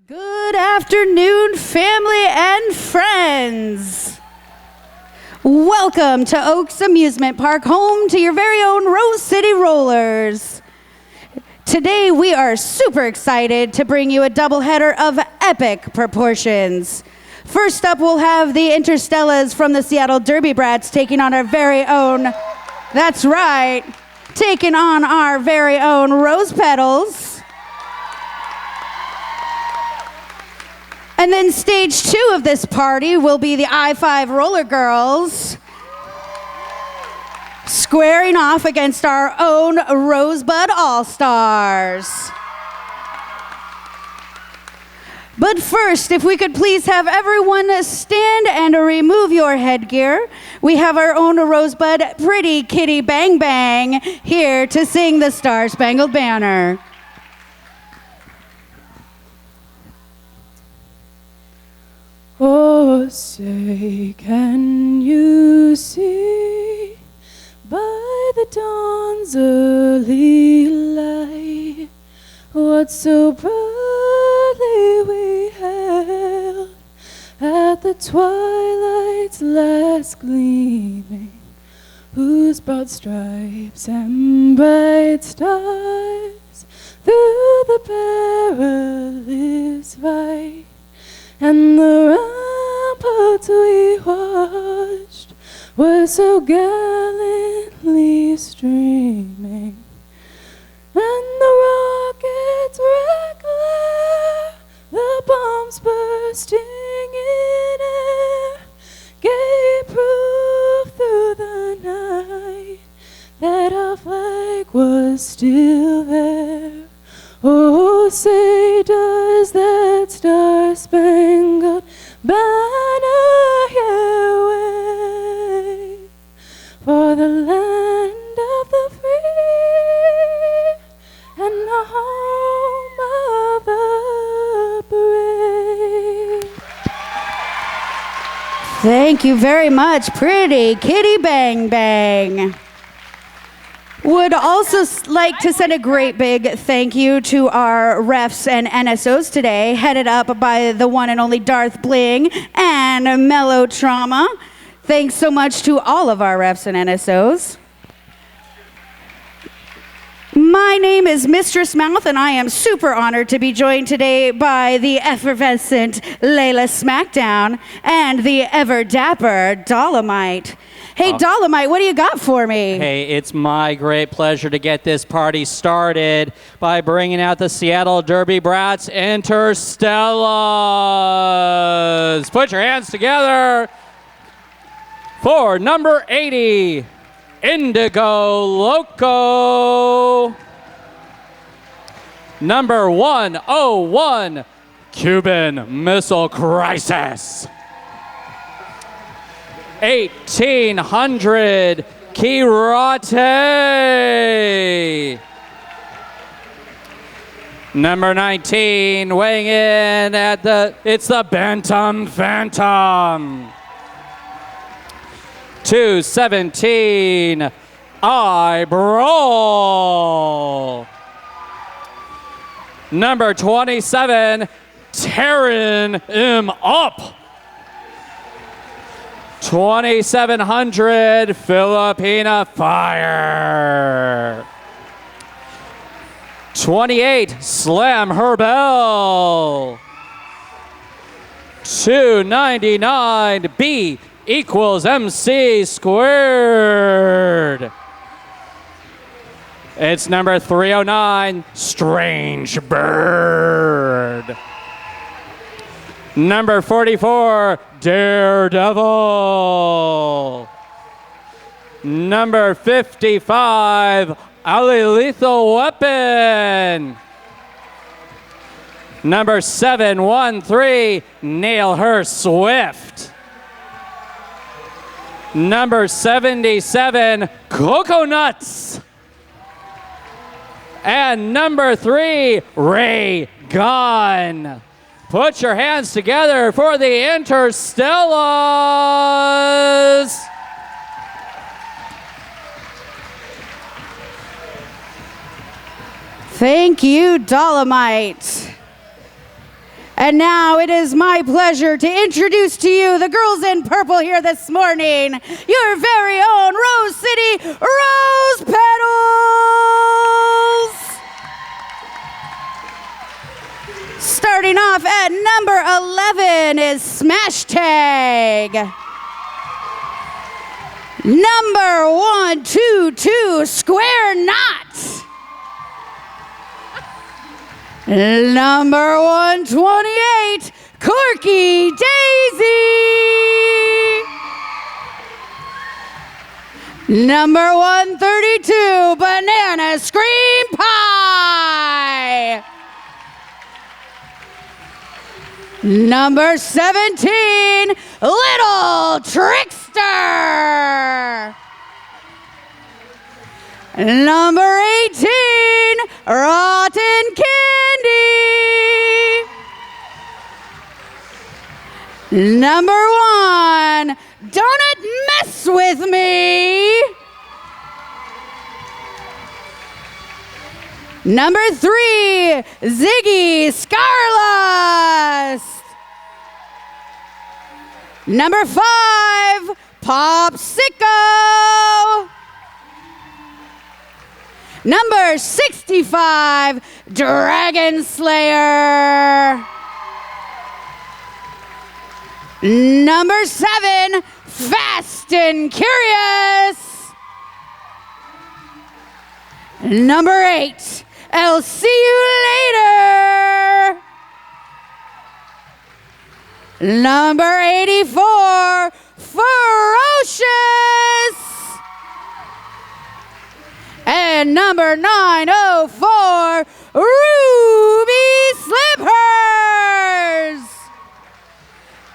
Good afternoon, family and friends. Welcome to Oaks Amusement Park, home to your very own Rose City Rollers. Today, we are super excited to bring you a doubleheader of epic proportions. First up, we'll have the Interstellas from the Seattle Derby Brats taking on our very own, that's right, taking on our very own Rose Petals. And then stage 2 of this party will be the I-5 Roller Girls squaring off against our own Rosebud All-Stars. But first, if we could please have everyone stand and remove your headgear. We have our own Rosebud Pretty Kitty Bang Bang here to sing the Star Spangled Banner. Oh, say, can you see by the dawn's early light what so proudly we hailed at the twilight's last gleaming, whose broad stripes and bright stars through the perilous fight and the ramparts we watched were so gallantly streaming, and the rockets' red glare, the bombs bursting in air, gave proof through the night that our flag was still there. Oh, say, does that star-spangled banner here wave for the land of the free and the home of the brave? Thank you very much, Pretty Kitty Bang Bang. Would also like to send a great big thank you to our refs and NSOs today, headed up by the one and only Darth Bling and Melotrauma. Thanks so much to all of our refs and NSOs. My name is Mistress Mouth, and I am super honored to be joined today by the effervescent Layla Smackdown and the ever dapper Dolomite. Hey, Dolomite, what do you got for me? Hey, it's my great pleasure to get this party started by bringing out the Seattle Derby Brats Interstellas. Put your hands together for number 80, Indigo Loco. Number 101, Cuban Missile Crisis. 1800 Kirate. Number 19 weighing in at it's the Bantam Phantom. 217 I Brawl. Number 27 tearing him up. 2700 Filipina Fire. 28 Slam Her Bell. 299 B equals MC squared. It's number 309 Strange Bird. Number 44, Daredevil. Number 55, Ali Lethal Weapon. Number 713, Nail Her Swift. Number 77, Coconuts. And number 3, Ray Gun. Put your hands together for the Interstellas. Thank you, Dolomite. And now it is my pleasure to introduce to you the girls in purple here this morning, your very own Rose City Rose Petals. Starting off at number 11 is Smash Tag. Number 122, Square Knot. Number 128, Corky Daisy. Number 132, Banana Scream Pie. Number 17, Little Trickster. Number 18, Rotten Candy. Number 1, Don't Mess With Me. Number 3, Ziggy Scarlust. Number 5, Popsicle. Number 65, Dragon Slayer. Number 7, Fast and Curious. Number 8, I'll see you later. Number 84, Ferocious. And number 904, Ruby Slippers.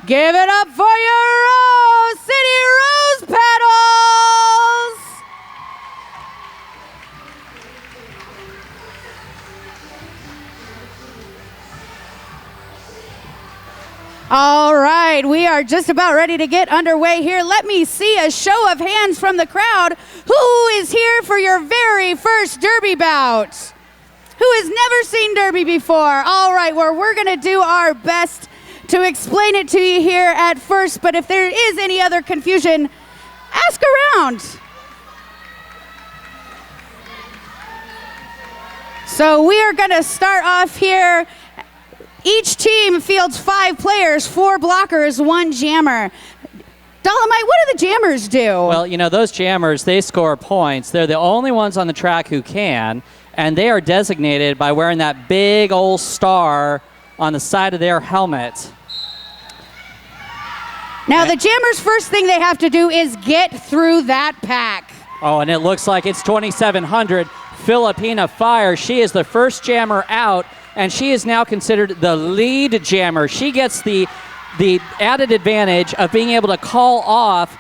Give it up for your Rose City Rose Petals. All right, we are just about ready to get underway here. Let me see a show of hands from the crowd. Who is here for your very first Derby bout? Who has never seen Derby before? All right, well, we're going to do our best to explain it to you here at first, but if there is any other confusion, ask around. So we are going to start off here. Each team fields 5 players, 4 blockers, 1 jammer. Dolomite, what do the jammers do? Well, you know, those jammers, they score points. They're the only ones on the track who can, and they are designated by wearing that big old star on the side of their helmet. Now, the jammers' first thing they have to do is get through that pack. Oh, and it looks like it's 2700. Filipina Fire, she is the first jammer out, and she is now considered the lead jammer. She gets the added advantage of being able to call off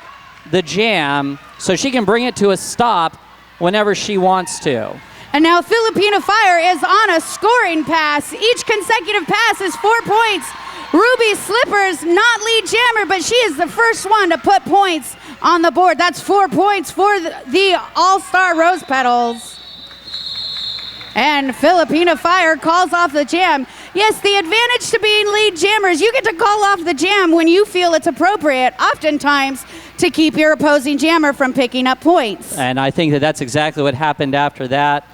the jam so she can bring it to a stop whenever she wants to. And now Filipina Fire is on a scoring pass. Each consecutive pass is 4 points. Ruby Slippers, not lead jammer, but she is the first one to put points on the board. That's 4 points for the All-Star Rose Petals. And Filipina Fire calls off the jam. Yes, the advantage to being lead jammers, you get to call off the jam when you feel it's appropriate, oftentimes to keep your opposing jammer from picking up points. And I think that that's exactly what happened after that.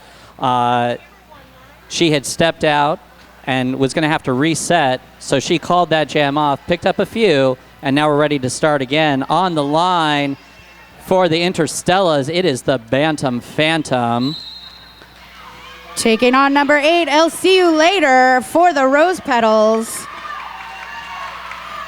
She had stepped out and was going to have to reset, so she called that jam off, picked up a few, and now we're ready to start again. On the line for the Interstellas, it is the Bantam Phantom. Taking on number 8, I'll see you later for the Rose Petals.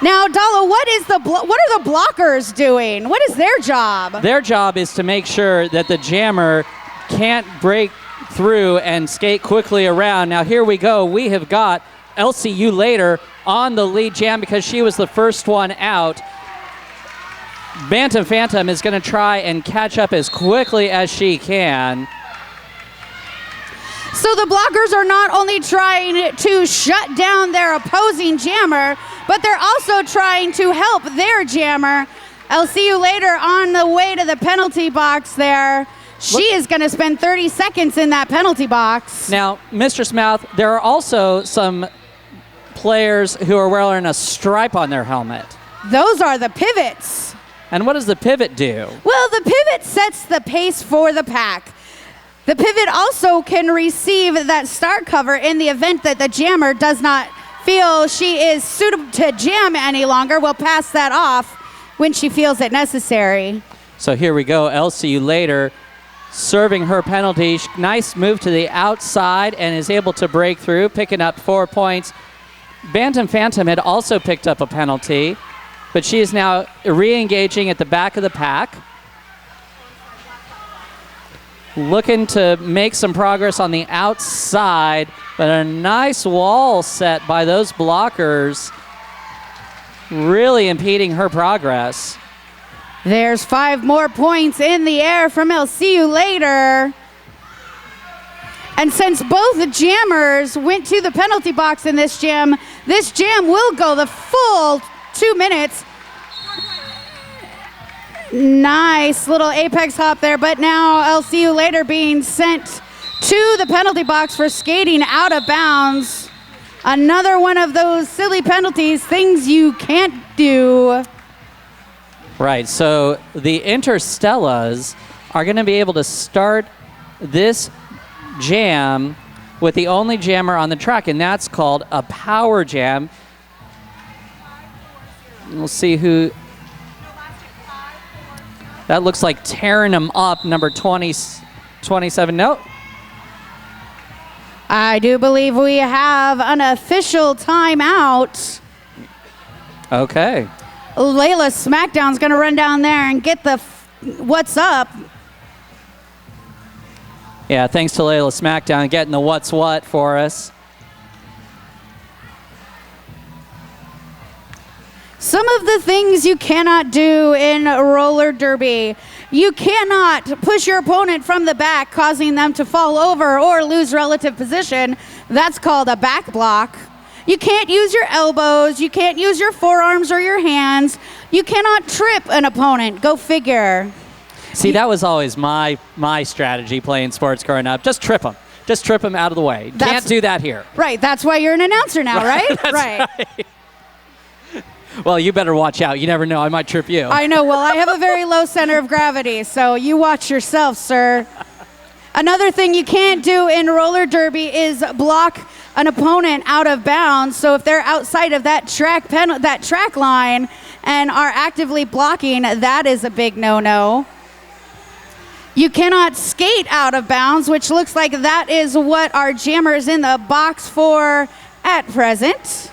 Now, Dala, what are the blockers doing? What is their job? Their job is to make sure that the jammer can't break through and skate quickly around. Now, here we go. We have got LCU later on the lead jam because she was the first one out. Bantam Phantom is going to try and catch up as quickly as she can. So the blockers are not only trying to shut down their opposing jammer, but they're also trying to help their jammer. I'll see you later on the way to the penalty box there. She is going to spend 30 seconds in that penalty box. Now, Mistress Mouth, there are also some players who are wearing a stripe on their helmet. Those are the pivots. And what does the pivot do? Well, the pivot sets the pace for the pack. The pivot also can receive that start cover in the event that the jammer does not feel she is suitable to jam any longer. We'll pass that off when she feels it necessary. So here we go. I'll see you later. Serving her penalty. Nice move to the outside and is able to break through, picking up 4 points. Bantam Phantom had also picked up a penalty, but she is now re-engaging at the back of the pack. Looking to make some progress on the outside, but a nice wall set by those blockers, really impeding her progress. There's 5 more points in the air from I'll see you later. And since both jammers went to the penalty box in this jam will go the full 2 minutes. Nice little apex hop there, but now I'll see you later being sent to the penalty box for skating out of bounds. Another one of those silly penalties, things you can't do. Right, so the Interstellas are going to be able to start this jam with the only jammer on the track, and that's called a power jam. We'll see who... That looks like tearing them up, number 27. No. I do believe we have an official timeout. Okay. Layla Smackdown's going to run down there and get the what's up. Yeah, thanks to Layla Smackdown getting the what's what for us. Some of the things you cannot do in roller derby. You cannot push your opponent from the back, causing them to fall over or lose relative position. That's called a back block. You can't use your elbows. You can't use your forearms or your hands. You cannot trip an opponent. Go figure. See, that was always my strategy playing sports growing up. Just trip them. Just trip them out of the way. Can't do that here. Right. That's why you're an announcer now, right? That's right. Well, you better watch out. You never know. I might trip you. I know. Well, I have a very low center of gravity, so you watch yourself, sir. Another thing you can't do in roller derby is block an opponent out of bounds. So if they're outside of that track line and are actively blocking, that is a big no-no. You cannot skate out of bounds, which looks like that is what our jammer is in the box for at present.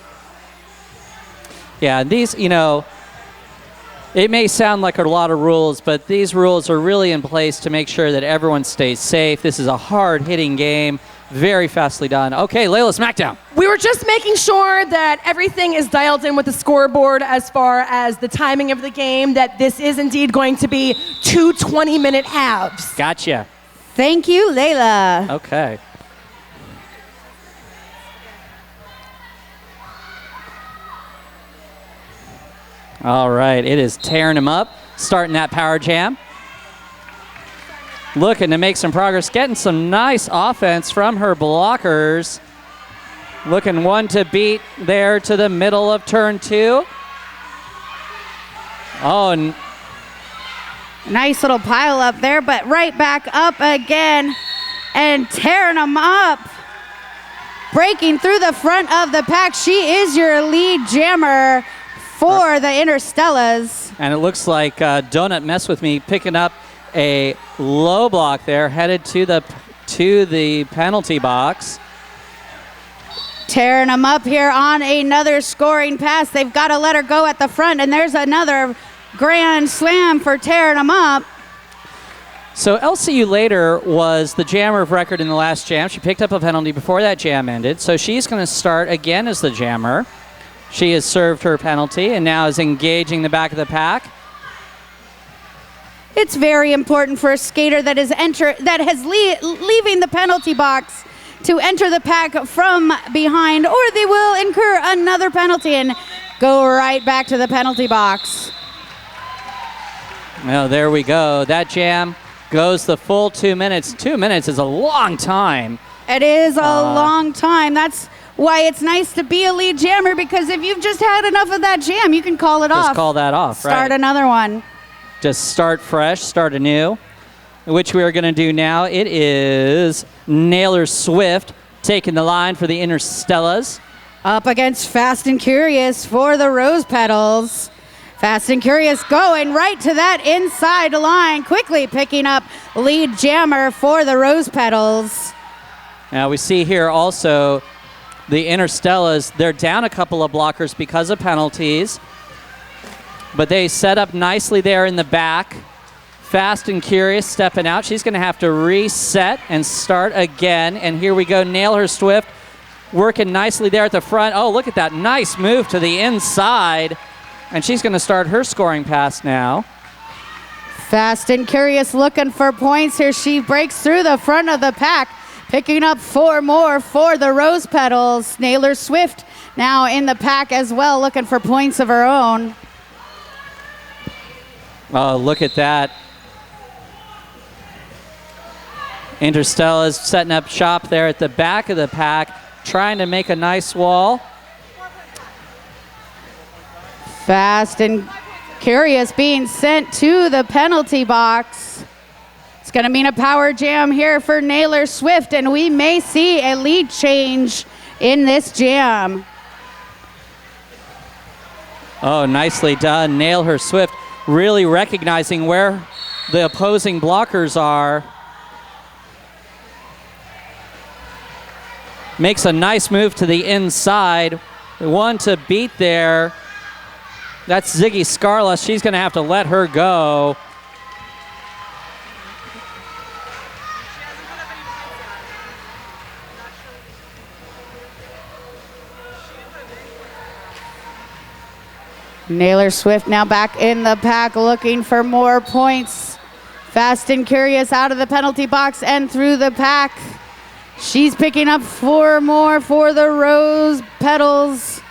Yeah, these, it may sound like a lot of rules, but these rules are really in place to make sure that everyone stays safe. This is a hard-hitting game, very fastly done. Okay, Layla, Smackdown. We were just making sure that everything is dialed in with the scoreboard as far as the timing of the game, that this is indeed going to be 2 20-minute halves. Gotcha. Thank you, Layla. Okay. All right, it is tearing him up, starting that power jam. Looking to make some progress, getting some nice offense from her blockers. Looking one to beat there to the middle of turn 2. Oh, nice little pile up there, but right back up again and tearing them up. Breaking through the front of the pack, she is your lead jammer for the Interstellas. And it looks like Donut Mess With Me picking up a low block there, headed to the penalty box. Tearing them up here on another scoring pass. They've got to let her go at the front, and there's another grand slam for tearing them up. So LCU later was the jammer of record in the last jam. She picked up a penalty before that jam ended, so she's going to start again as the jammer. She has served her penalty and now is engaging the back of the pack. It's very important for a skater that is leaving the penalty box to enter the pack from behind, or they will incur another penalty and go right back to the penalty box. Well, there we go. That jam goes the full 2 minutes. 2 minutes is a long time. It is a long time. That's why it's nice to be a lead jammer, because if you've just had enough of that jam, you can call it off. Just call that off, right? Start another one. Just start fresh, start anew, which we are going to do now. It is Naylor Swift taking the line for the Interstellas. Up against Fast and Curious for the Rose Petals. Fast and Curious going right to that inside line, quickly picking up lead jammer for the Rose Petals. Now we see here also the Interstellas, they're down a couple of blockers because of penalties, but they set up nicely there in the back. Fast and Curious stepping out. She's going to have to reset and start again. And here we go, Naylor Swift working nicely there at the front. Oh, look at that nice move to the inside. And she's going to start her scoring pass now. Fast and Curious looking for points here. She breaks through the front of the pack, picking up 4 more for the Rose Petals. Naylor Swift now in the pack as well, looking for points of her own. Oh, look at that. Interstellas setting up shop there at the back of the pack, trying to make a nice wall. Fast and Curious being sent to the penalty box. It's going to mean a power jam here for Naylor Swift, and we may see a lead change in this jam. Oh, nicely done. Naylor Swift really recognizing where the opposing blockers are. Makes a nice move to the inside. One to beat there. That's Ziggy Scarlett. She's going to have to let her go. Naylor Swift now back in the pack looking for more points. Fast and Curious out of the penalty box and through the pack. She's picking up 4 more for the Rose Petals.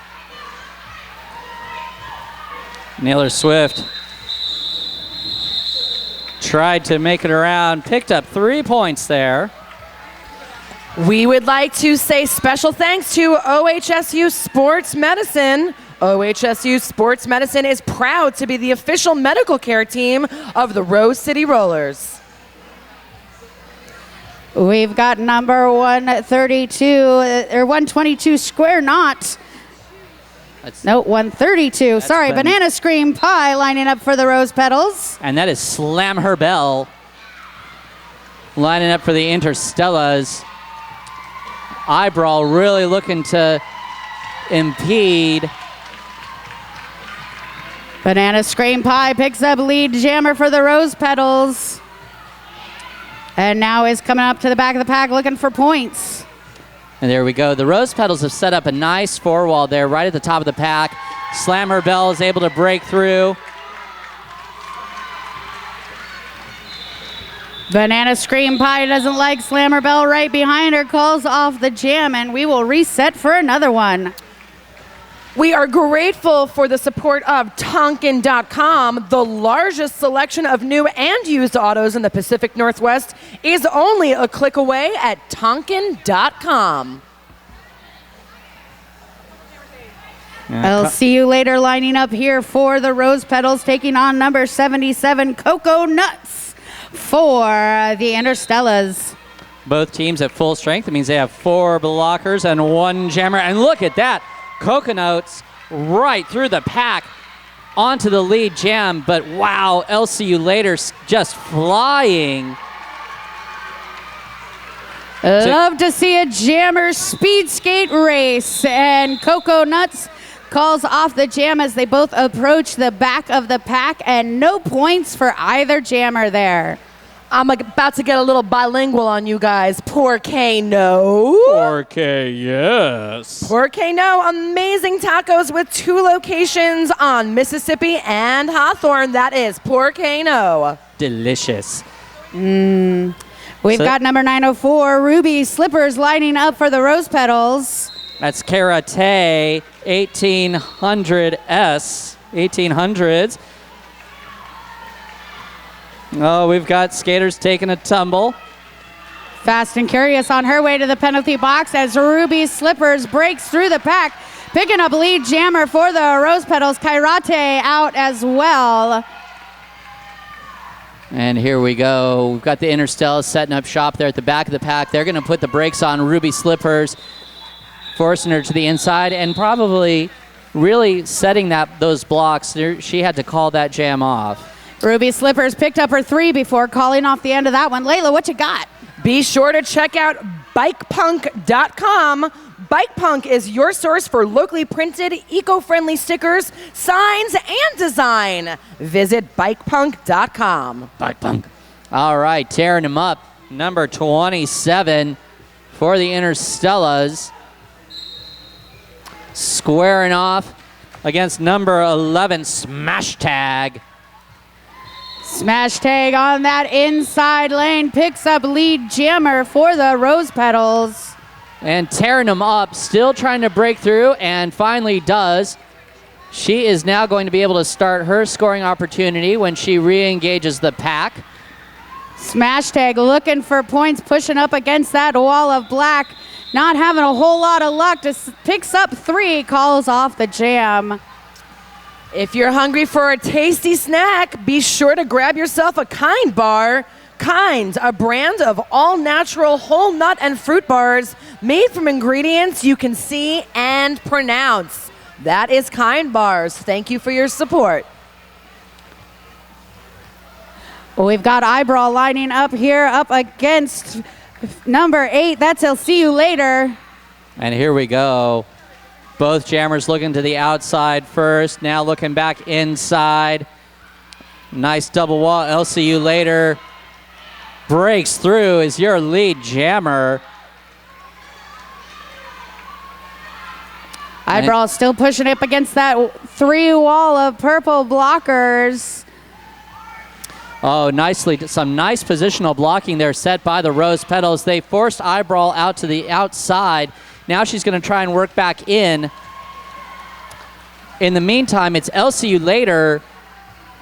Naylor Swift tried to make it around, picked up 3 points there. We would like to say special thanks to OHSU Sports Medicine. OHSU Sports Medicine is proud to be the official medical care team of the Rose City Rollers. We've got number 122 Square Knot. No, 132. Sorry, Banana Scream Pie lining up for the Rose Petals. And that is Slam Her Bell lining up for the Interstellas. Eyebrow really looking to impede. Banana Scream Pie picks up lead jammer for the Rose Petals. And now is coming up to the back of the pack looking for points. And there we go. The Rose Petals have set up a nice 4-wall there right at the top of the pack. Slammer Bell is able to break through. Banana Scream Pie doesn't like Slammer Bell right behind her, calls off the jam, and we will reset for another one. We are grateful for the support of Tonkin.com. The largest selection of new and used autos in the Pacific Northwest is only a click away at Tonkin.com. I'll see you later lining up here for the Rose Petals, taking on number 77, Cocoa Nuts, for the Interstellas. Both teams at full strength. It means they have 4 blockers and 1 jammer. And look at that. Coconuts right through the pack onto the lead jam, but wow, LCU later just flying. Love to see a jammer speed skate race, and Cocoa Nuts calls off the jam as they both approach the back of the pack, and no points for either jammer there. I'm about to get a little bilingual on you guys. Porque no. Porque yes. Porque no. Amazing tacos with 2 locations on Mississippi and Hawthorne. That is Porque no. Delicious. We've got number 904, Ruby Slippers, lining up for the Rose Petals. That's Karate 1800S, 1800s. Oh, we've got skaters taking a tumble. Fast and Curious on her way to the penalty box as Ruby Slippers breaks through the pack, picking up lead jammer for the Rose Petals. Kairate out as well. And here we go. We've got the Interstellas setting up shop there at the back of the pack. They're going to put the brakes on Ruby Slippers, forcing her to the inside and probably really setting those blocks. She had to call that jam off. Ruby Slippers picked up her 3 before calling off the end of that one. Layla, what you got? Be sure to check out bikepunk.com. Bike Punk is your source for locally printed, eco-friendly stickers, signs, and design. Visit bikepunk.com. Bike Punk. All right, tearing him up. Number 27 for the Interstellas. Squaring off against number 11, Smash Tag. Smash Tag on that inside lane picks up lead jammer for the Rose Petals. And tearing them up, still trying to break through, and finally does. She is now going to be able to start her scoring opportunity when she re-engages the pack. Smash Tag looking for points, pushing up against that wall of black. Not having a whole lot of luck. Just picks up 3, calls off the jam. If you're hungry for a tasty snack, be sure to grab yourself a Kind bar. Kind, a brand of all-natural whole nut and fruit bars made from ingredients you can see and pronounce. That is Kind Bars. Thank you for your support. We've got Eyebrow lining up here up against number 8. That's I'll see you later. And here we go. Both jammers looking to the outside first, now looking back inside. Nice double wall. I'll see you later. Breaks through as your lead jammer. Eyebrow still pushing up against that 3 wall of purple blockers. Oh, nicely, some nice positional blocking there set by the Rose Petals. They forced Eyebrow out to the outside. Now she's going to try and work back in. In the meantime, it's LCU later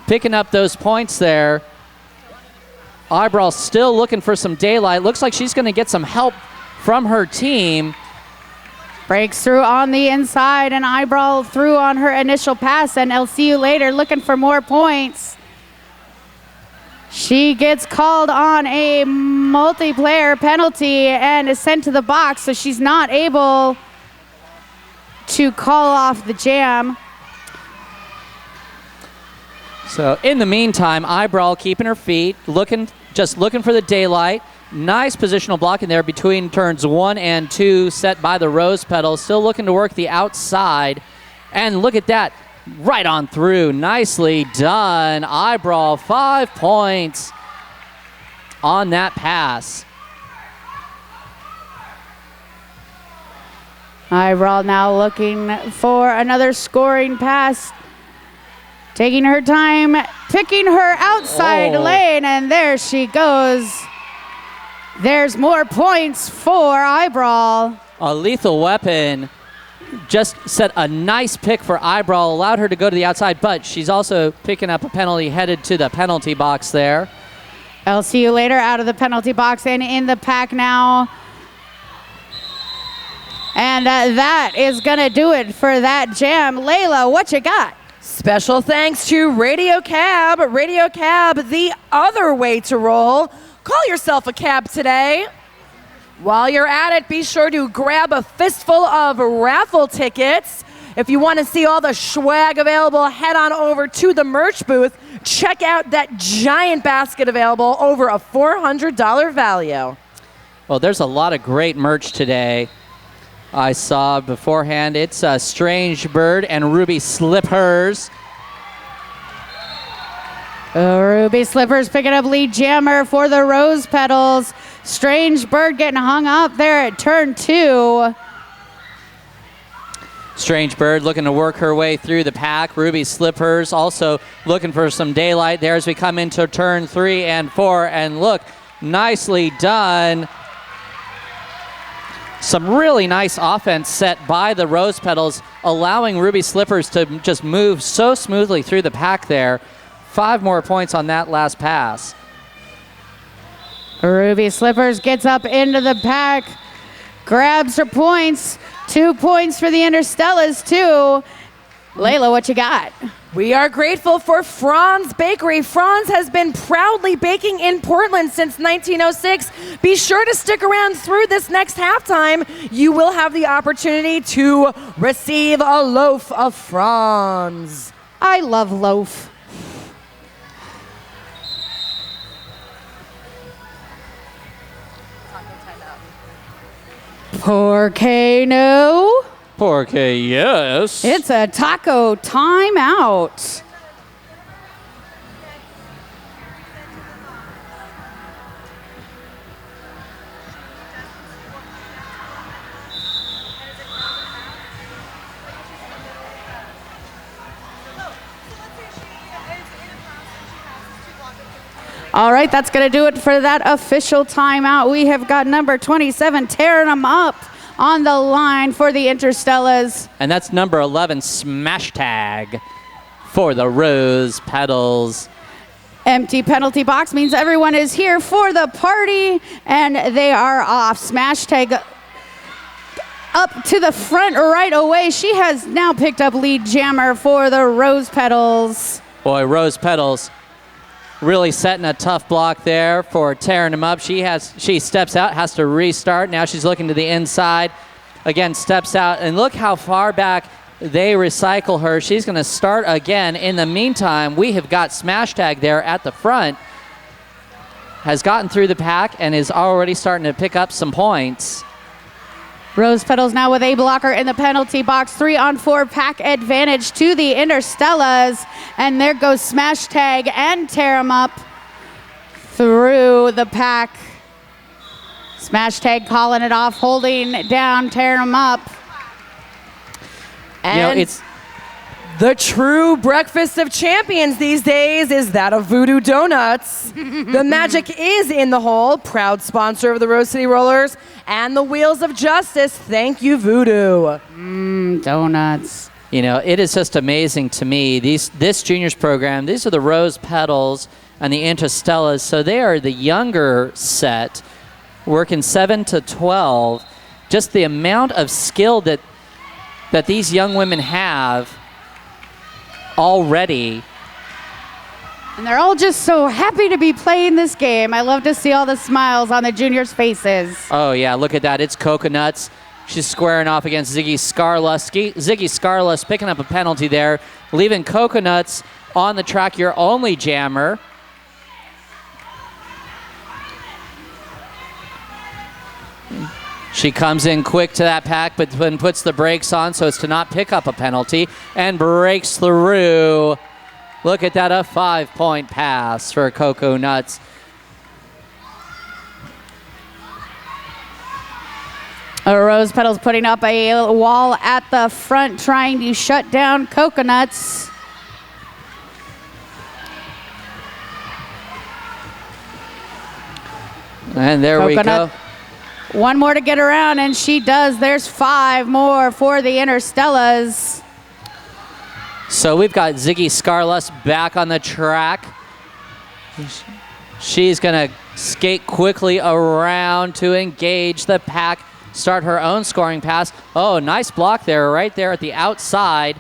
picking up those points there. Eyebrow still looking for some daylight. Looks like she's going to get some help from her team. Breaks through on the inside, and Eyebrow through on her initial pass, and I'll see you later looking for more points. She gets called on a multiplayer penalty and is sent to the box, so she's not able to call off the jam. So in the meantime, Eyebrow keeping her feet, just looking for the daylight. Nice positional blocking there between turns 1 and 2 set by the Rose Petals. Still looking to work the outside. And look at that, right on through. Nicely done. Eyebrow, 5 points on that pass. Eyebrow now looking for another scoring pass. Taking her time, picking her outside lane, and there she goes. There's more points for Eyebrow. A lethal weapon just set a nice pick for Eyebrow, allowed her to go to the outside, but she's also picking up a penalty headed to the penalty box there. I'll see you later out of the penalty box and in the pack now. And that is going to do it for that jam. Layla, what you got? Special thanks to Radio Cab. Radio Cab, the other way to roll. Call yourself a cab today. While you're at it, be sure to grab a fistful of raffle tickets. If you want to see all the swag available, head on over to the merch booth. Check out that giant basket available, over a $400 value. Well, there's a lot of great merch today. I saw beforehand, it's Strange Bird and Ruby Slippers. Ruby Slippers picking up lead jammer for the Rose Petals. Strange Bird getting hung up there at turn 2. Strange Bird looking to work her way through the pack. Ruby Slippers also looking for some daylight there as we come into turn 3 and 4. And look, nicely done. Some really nice offense set by the Rose Petals, allowing Ruby Slippers to just move so smoothly through the pack there. 5 more points on that last pass. Ruby Slippers gets up into the pack, grabs her points. 2 points for the Interstellas, too. Layla, what you got? We are grateful for Franz Bakery. Franz has been proudly baking in Portland since 1906. Be sure to stick around through this next halftime. You will have the opportunity to receive a loaf of Franz. I love loaf. Porcano. Porque yes. It's a taco timeout. All right, that's going to do it for that official timeout. We have got number 27 tearing them up on the line for the Interstellas. And that's number 11, Smash Tag for the Rose Petals. Empty penalty box means everyone is here for the party, and they are off. Smash Tag up to the front right away. She has now picked up lead jammer for the Rose Petals. Boy, Rose Petals really setting a tough block there for tearing him up. She steps out, has to restart. Now she's looking to the inside. Again, steps out, and look how far back they recycle her. She's going to start again. In the meantime, we have got Smash Tag there at the front. Has gotten through the pack and is already starting to pick up some points. Rose Petals now with a blocker in the penalty box. 3-on-4 pack advantage to the Interstellas. And there goes Smash Tag and tear him up through the pack. Smash Tag calling it off, holding down, tear him up. And it's the true breakfast of champions these days is that of Voodoo Donuts. The magic is in the hole, proud sponsor of the Rose City Rollers and the Wheels of Justice. Thank you, Voodoo. Donuts. You know, it is just amazing to me. This juniors program, these are the Rose Petals and the Interstellas, so they are the younger set, working 7 to 12. Just the amount of skill that these young women have already. And they're all just so happy to be playing this game. I love to see all the smiles on the juniors' faces. Oh, yeah, look at that. It's Coconuts. She's squaring off against Ziggy Scarless. Ziggy Scarless picking up a penalty there, leaving Coconuts on the track, your only jammer. She comes in quick to that pack, but then puts the brakes on so as to not pick up a penalty and breaks through. Look at that, a 5-point pass for Coconuts. Rose Petals putting up a wall at the front, trying to shut down Coconuts. And there Coconut. we go. One more to get around, and she does. There's 5 more for the Interstellas. So we've got Ziggy Scarless back on the track. She's going to skate quickly around to engage the pack, start her own scoring pass. Oh, nice block there, right there at the outside.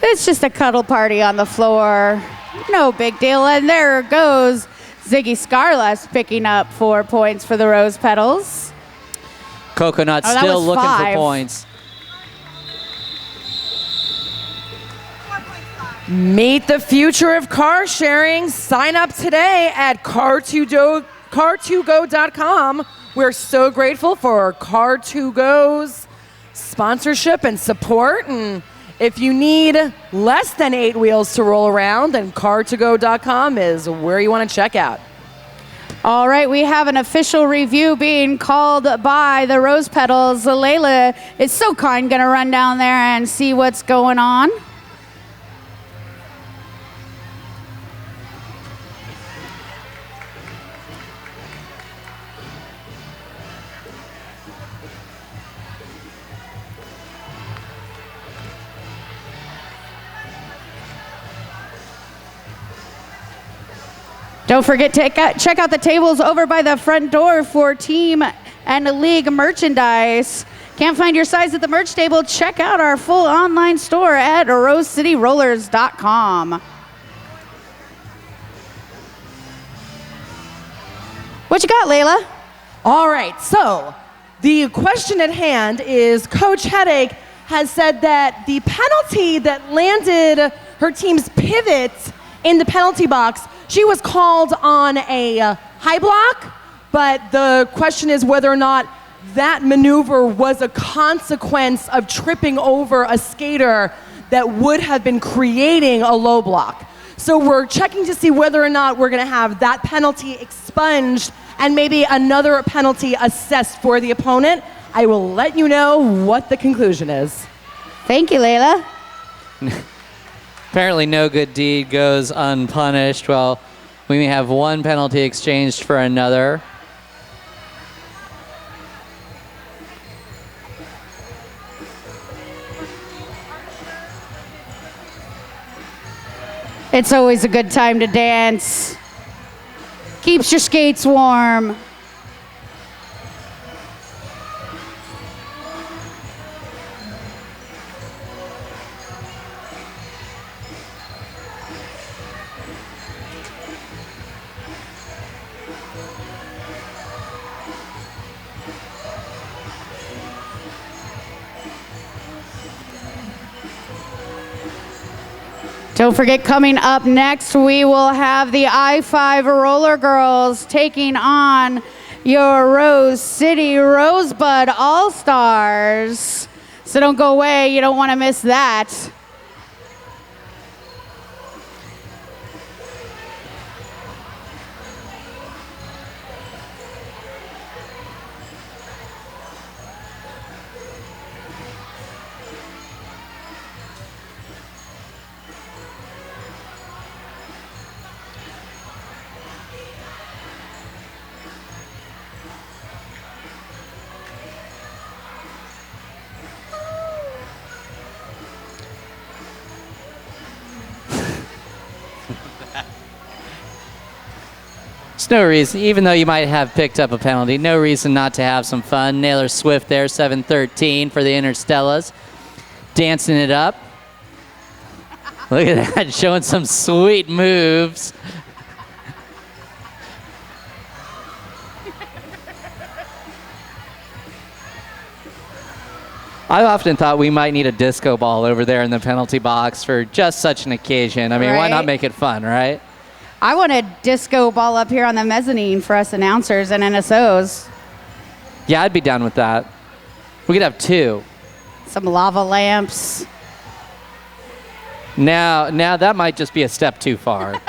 It's just a cuddle party on the floor. No big deal. And there goes Ziggy Scarless picking up 4 points for the Rose Petals. Coconut still looking 5. for points. Meet the future of car sharing. Sign up today at car2go.com. We're so grateful for Car2Go's sponsorship and support. And if you need less than 8 wheels to roll around, then car2go.com is where you want to check out. All right, we have an official review being called by the Rose Petals. Layla is so kind, going to run down there and see what's going on. Don't forget to check out the tables over by the front door for team and league merchandise. Can't find your size at the merch table? Check out our full online store at rosecityrollers.com. What you got, Layla? All right, so the question at hand is Coach Headache has said that the penalty that landed her team's pivot in the penalty box, she was called on a high block, but the question is whether or not that maneuver was a consequence of tripping over a skater that would have been creating a low block. So we're checking to see whether or not we're gonna have that penalty expunged and maybe another penalty assessed for the opponent. I will let you know what the conclusion is. Thank you, Layla. Apparently no good deed goes unpunished. Well, we may have one penalty exchanged for another. It's always a good time to dance. Keeps your skates warm. Don't forget, coming up next, we will have the I-5 Roller Girls taking on your Rose City Rosebud All-Stars. So don't go away. You don't want to miss that. There's no reason, even though you might have picked up a penalty, no reason not to have some fun. Naylor Swift there, 7-13 for the Interstellas. Dancing it up. Look at that, showing some sweet moves. I often thought we might need a disco ball over there in the penalty box for just such an occasion. I mean, why not make it fun, right? I want a disco ball up here on the mezzanine for us announcers and NSOs. Yeah, I'd be down with that. We could have two. Some lava lamps. Now that might just be a step too far.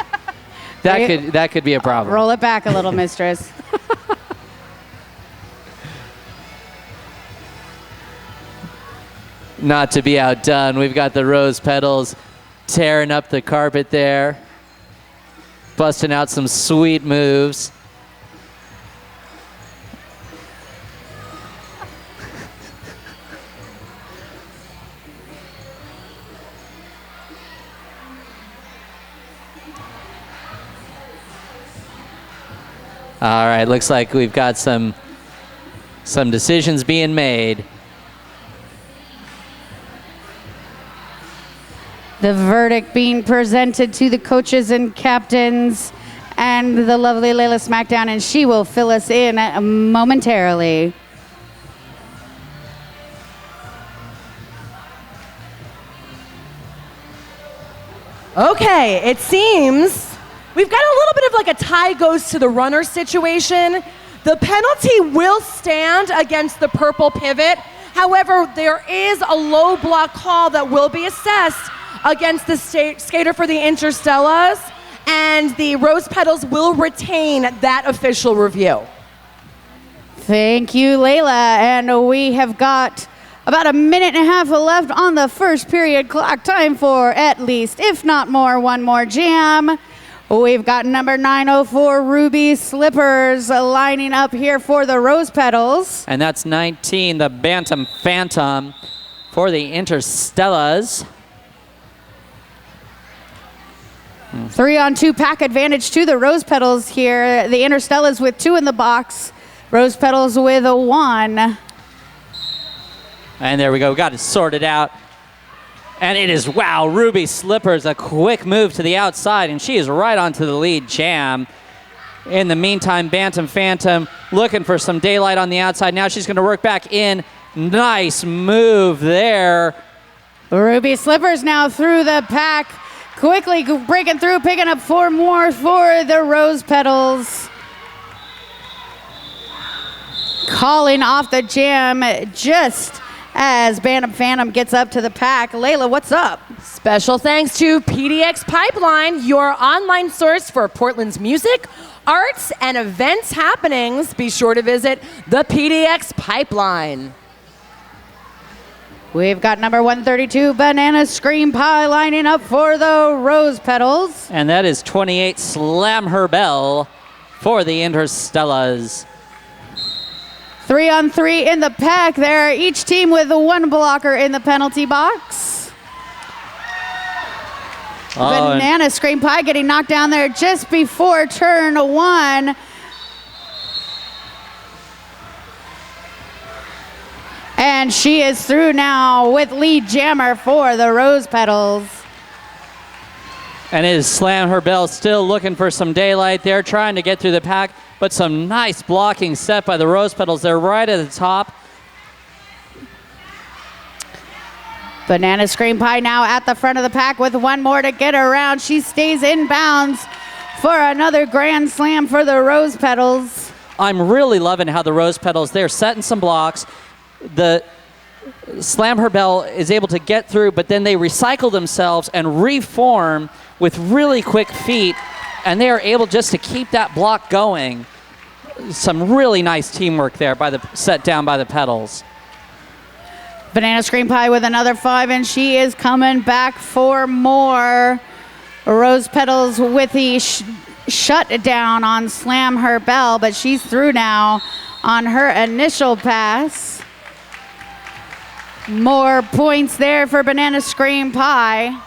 that could be a problem. Roll it back a little, mistress. Not to be outdone, we've got the Rose Petals tearing up the carpet there, busting out some sweet moves. All right, looks like we've got some decisions being made. The verdict being presented to the coaches and captains and the lovely Layla Smackdown, and she will fill us in momentarily. Okay, it seems we've got a little bit of like a tie goes to the runner situation. The penalty will stand against the purple pivot. However, there is a low block call that will be assessed against the skater for the Interstellas, and the Rose Petals will retain that official review. Thank you, Layla. And we have got about a minute and a half left on the first period clock. Time for at least, if not more, one more jam. We've got number 904 Ruby Slippers lining up here for the Rose Petals. And that's 19, the Bantam Phantom for the Interstellas. 3-on-2 pack advantage to the Rose Petals here. The Interstellas with 2 in the box. Rose Petals with a 1. And there we go. We got it sorted out. And it is, wow, Ruby Slippers, a quick move to the outside, and she is right onto the lead jam. In the meantime, Bantam Phantom looking for some daylight on the outside. Now she's going to work back in. Nice move there. Ruby Slippers now through the pack. Quickly breaking through, picking up 4 more for the Rose Petals. Calling off the jam just as Bantam Phantom gets up to the pack. Layla, what's up? Special thanks to PDX Pipeline, your online source for Portland's music, arts, and events happenings. Be sure to visit the PDX Pipeline. We've got number 132, Banana Scream Pie, lining up for the Rose Petals. And that is 28, Slam Her Bell for the Interstellas. 3-on-3 in the pack there. Each team with 1 blocker in the penalty box. Banana Scream Pie getting knocked down there just before turn 1. And she is through now with lead jammer for the Rose Petals. And it is Slam Her Bell still looking for some daylight there, trying to get through the pack, but some nice blocking set by the Rose Petals. They're right at the top. Banana Scream Pie now at the front of the pack with 1 more to get around. She stays in bounds for another grand slam for the Rose Petals. I'm really loving how the Rose Petals, they're setting some blocks. The Slam Her Bell is able to get through, but then they recycle themselves and reform with really quick feet, and they are able just to keep that block going. Some really nice teamwork there by the set down by the Petals. Banana Scream Pie with another 5, and she is coming back for more. Rose Petals with the shut down on Slam Her Bell, but she's through now on her initial pass. More points there for Banana Scream Pie.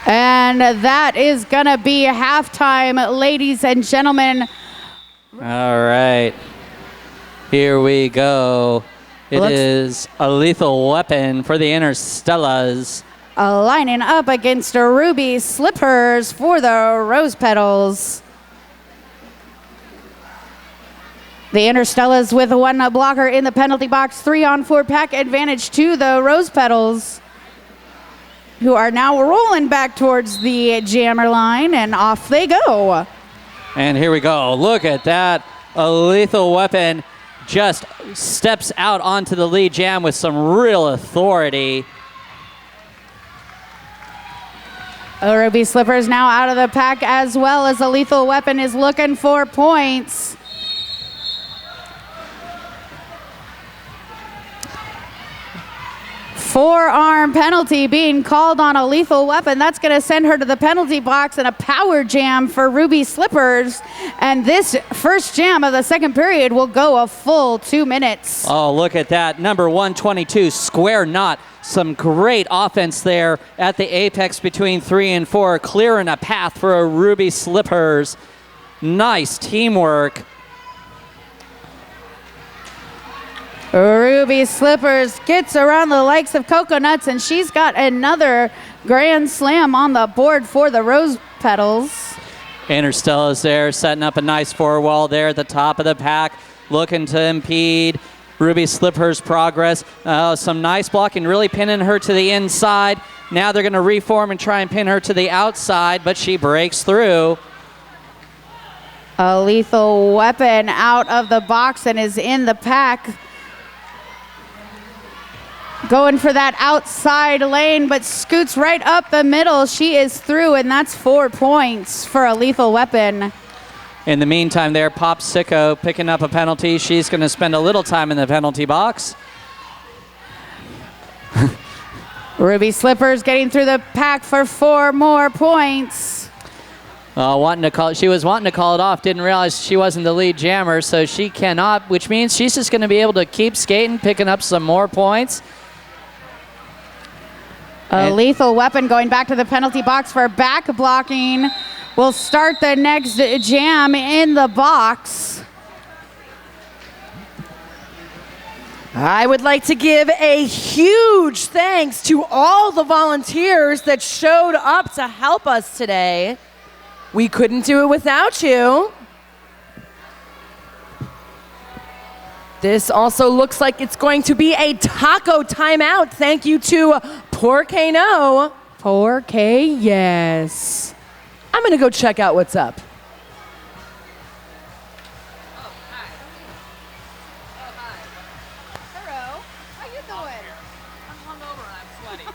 And that is going to be halftime, ladies and gentlemen. All right. Here we go. It is a lethal weapon for the Interstellas. Lining up against Ruby Slippers for the Rose Petals. The Interstellas with 1 blocker in the penalty box. 3-on-4 pack advantage to the Rose Petals, who are now rolling back towards the jammer line, and off they go. And here we go. Look at that. A lethal weapon just steps out onto the lead jam with some real authority. Ruby Slippers now out of the pack, as well as a lethal weapon is looking for points. Forearm penalty being called on a lethal weapon. That's going to send her to the penalty box, and a power jam for Ruby Slippers. And this first jam of the second period will go a full 2 minutes. Oh, look at that. Number 122, Square Knot. Some great offense there at the apex between 3 and 4, clearing a path for a Ruby Slippers. Nice teamwork. Ruby Slippers gets around the likes of Coconuts, and she's got another grand slam on the board for the Rose Petals. Interstella's there, setting up a nice 4-wall there at the top of the pack, looking to impede Ruby Slippers' progress. Some nice blocking, really pinning her to the inside. Now they're going to reform and try and pin her to the outside, but she breaks through. A lethal weapon out of the box and is in the pack. Going for that outside lane, but scoots right up the middle. She is through, and that's 4 points for a lethal weapon. In the meantime there, Pop Sicko picking up a penalty. She's going to spend a little time in the penalty box. Ruby Slippers getting through the pack for 4 more points. She was wanting to call it off, didn't realize she wasn't the lead jammer, so she cannot, which means she's just going to be able to keep skating, picking up some more points. A lethal weapon going back to the penalty box for back blocking. Will start the next jam in the box. I would like to give a huge thanks to all the volunteers that showed up to help us today. We couldn't do it without you. This also looks like it's going to be a taco timeout. Thank you to Porque No. Porque yes. I'm gonna go check out what's up. Hello. How you doing? I'm hungover and I'm sweaty. Do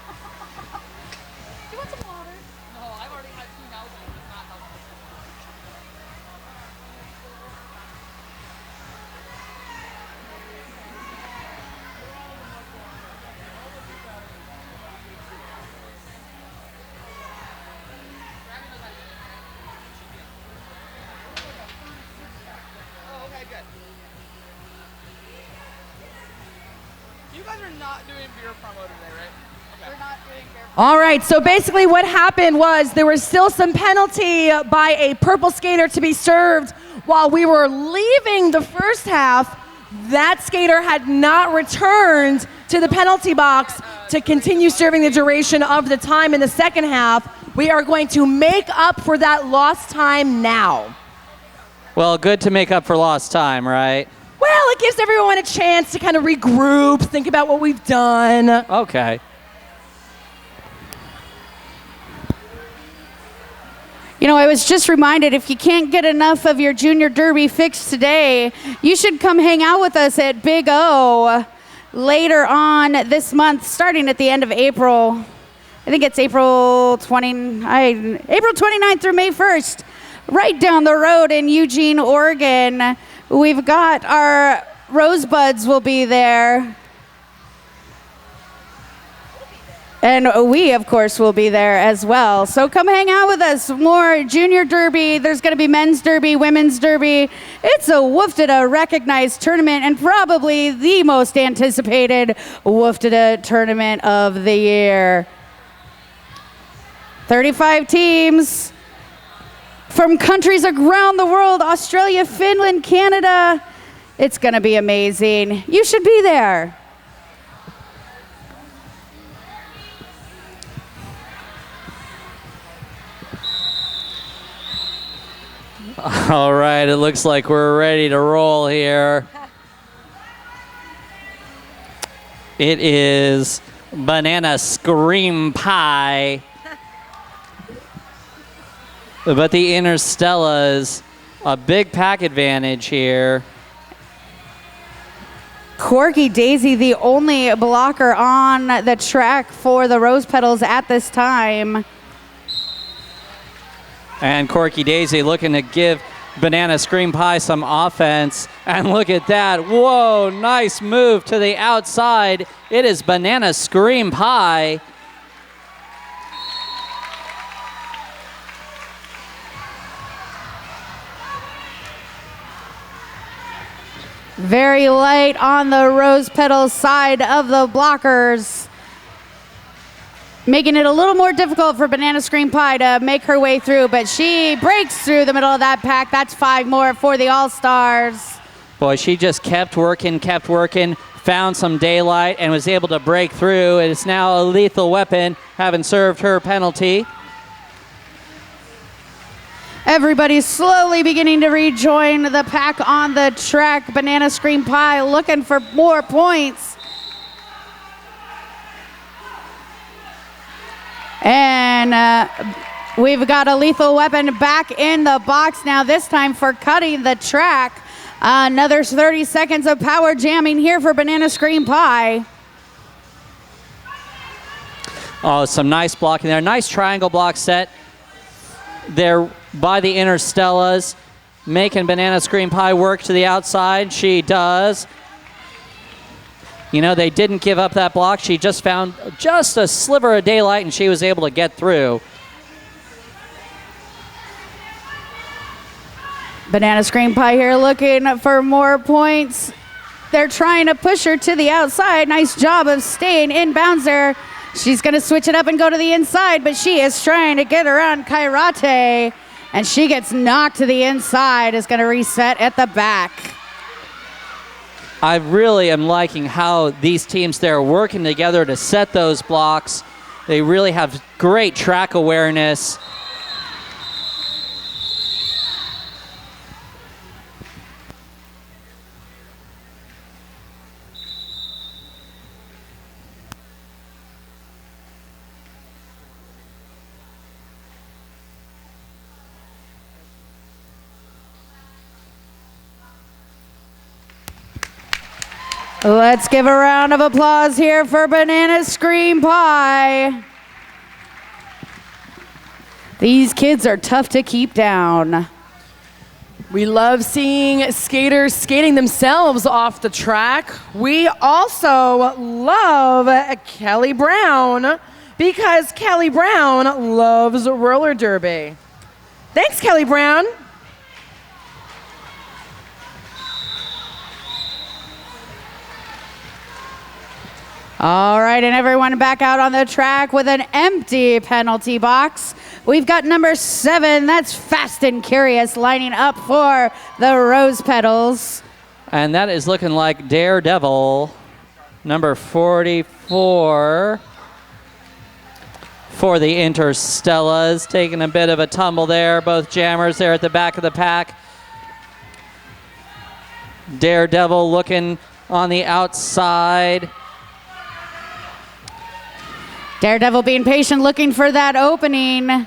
you want some water? No, I've already had 2 now. It's not helpful. You guys are not doing beer promo today, right? Okay. We're not doing beer promo. All right, so basically what happened was there was still some penalty by a purple skater to be served while we were leaving the first half. That skater had not returned to the penalty box to continue serving the duration of the time in the second half. We are going to make up for that lost time now. Well, good to make up for lost time, right? Well, it gives everyone a chance to kind of regroup, think about what we've done. Okay. You know, I was just reminded, if you can't get enough of your Junior Derby fix today, you should come hang out with us at Big O later on this month, starting at the end of April. I think it's April 29th through May 1st, right down the road in Eugene, Oregon. We've got our Rosebuds will be there. And we, of course, will be there as well. So come hang out with us. More Junior Derby. There's going to be Men's Derby, Women's Derby. It's a Woofdada recognized tournament and probably the most anticipated Woofdada tournament of the year. 35 teams from countries around the world, Australia, Finland, Canada. It's going to be amazing. You should be there. All right, it looks like we're ready to roll here. It is Banana Scream Pie. But the Interstellas, a big pack advantage here. Corky Daisy, the only blocker on the track for the Rose Petals at this time. And Corky Daisy looking to give Banana Scream Pie some offense. And look at that. Whoa, nice move to the outside. It is Banana Scream Pie. Very light on the Rose Petals side of the blockers, making it a little more difficult for Banana Scream Pie to make her way through, but she breaks through the middle of that pack. That's 5 more for the All-Stars. Boy, she just kept working, found some daylight, and was able to break through. It is now a lethal weapon, having served her penalty. Everybody's slowly beginning to rejoin the pack on the track. Banana Scream Pie looking for more points. And we've got a lethal weapon back in the box now, this time for cutting the track. Another 30 seconds of power jamming here for Banana Scream Pie. Oh, some nice blocking there. Nice triangle block set there by the Interstellas, making Banana Scream Pie work to the outside. She does. You know, they didn't give up that block. She just found just a sliver of daylight, and she was able to get through. Banana Scream Pie here looking for more points. They're trying to push her to the outside. Nice job of staying in bounds there She's going to switch it up and go to the inside, but she is trying to get around Kairate, and she gets knocked to the inside. Is going to reset at the back. I really am liking how these teams there are working together to set those blocks. They really have great track awareness. Let's give a round of applause here for Banana Scream Pie. These kids are tough to keep down. We love seeing skaters skating themselves off the track. We also love Kelly Brown because Kelly Brown loves roller derby. Thanks, Kelly Brown. All right, and everyone back out on the track with an empty penalty box. We've got number 7, that's Fast and Curious, lining up for the Rose Petals. And that is looking like Daredevil, number 44 for the Interstellas. Taking a bit of a tumble there. Both jammers there at the back of the pack. Daredevil looking on the outside. Daredevil being patient, looking for that opening.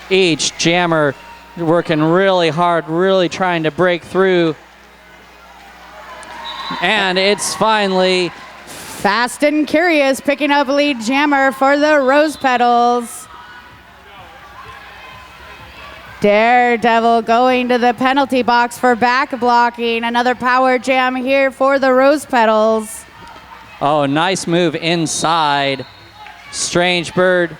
Each jammer working really hard, really trying to break through. And it's finally Fast and Curious picking up lead jammer for the Rose Petals. Daredevil going to the penalty box for back blocking. Another power jam here for the Rose Petals. Oh, nice move inside. Strange Bird.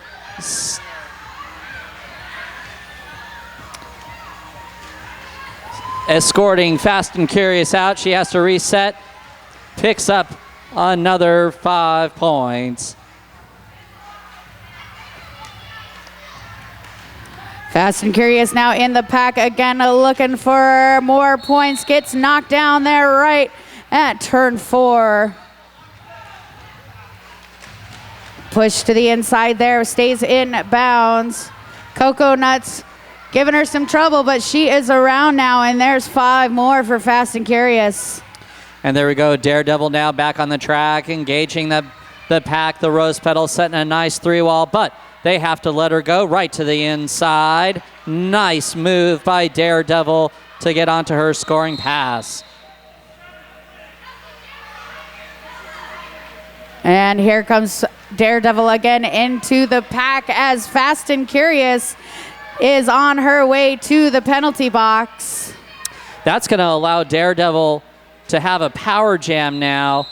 Escorting Fast and Curious out. She has to reset. Picks up another 5 points. Fast and Curious now in the pack again, looking for more points. Gets knocked down there right at turn 4. Push to the inside there, stays in bounds. Cocoa Nuts giving her some trouble, but she is around now, and there's 5 more for Fast and Curious. And there we go, Daredevil now back on the track, engaging the pack. The Rose Petals setting a nice 3-wall, but they have to let her go right to the inside. Nice move by Daredevil to get onto her scoring pass. And here comes Daredevil again into the pack as Fast and Curious is on her way to the penalty box. That's going to allow Daredevil to have a power jam now.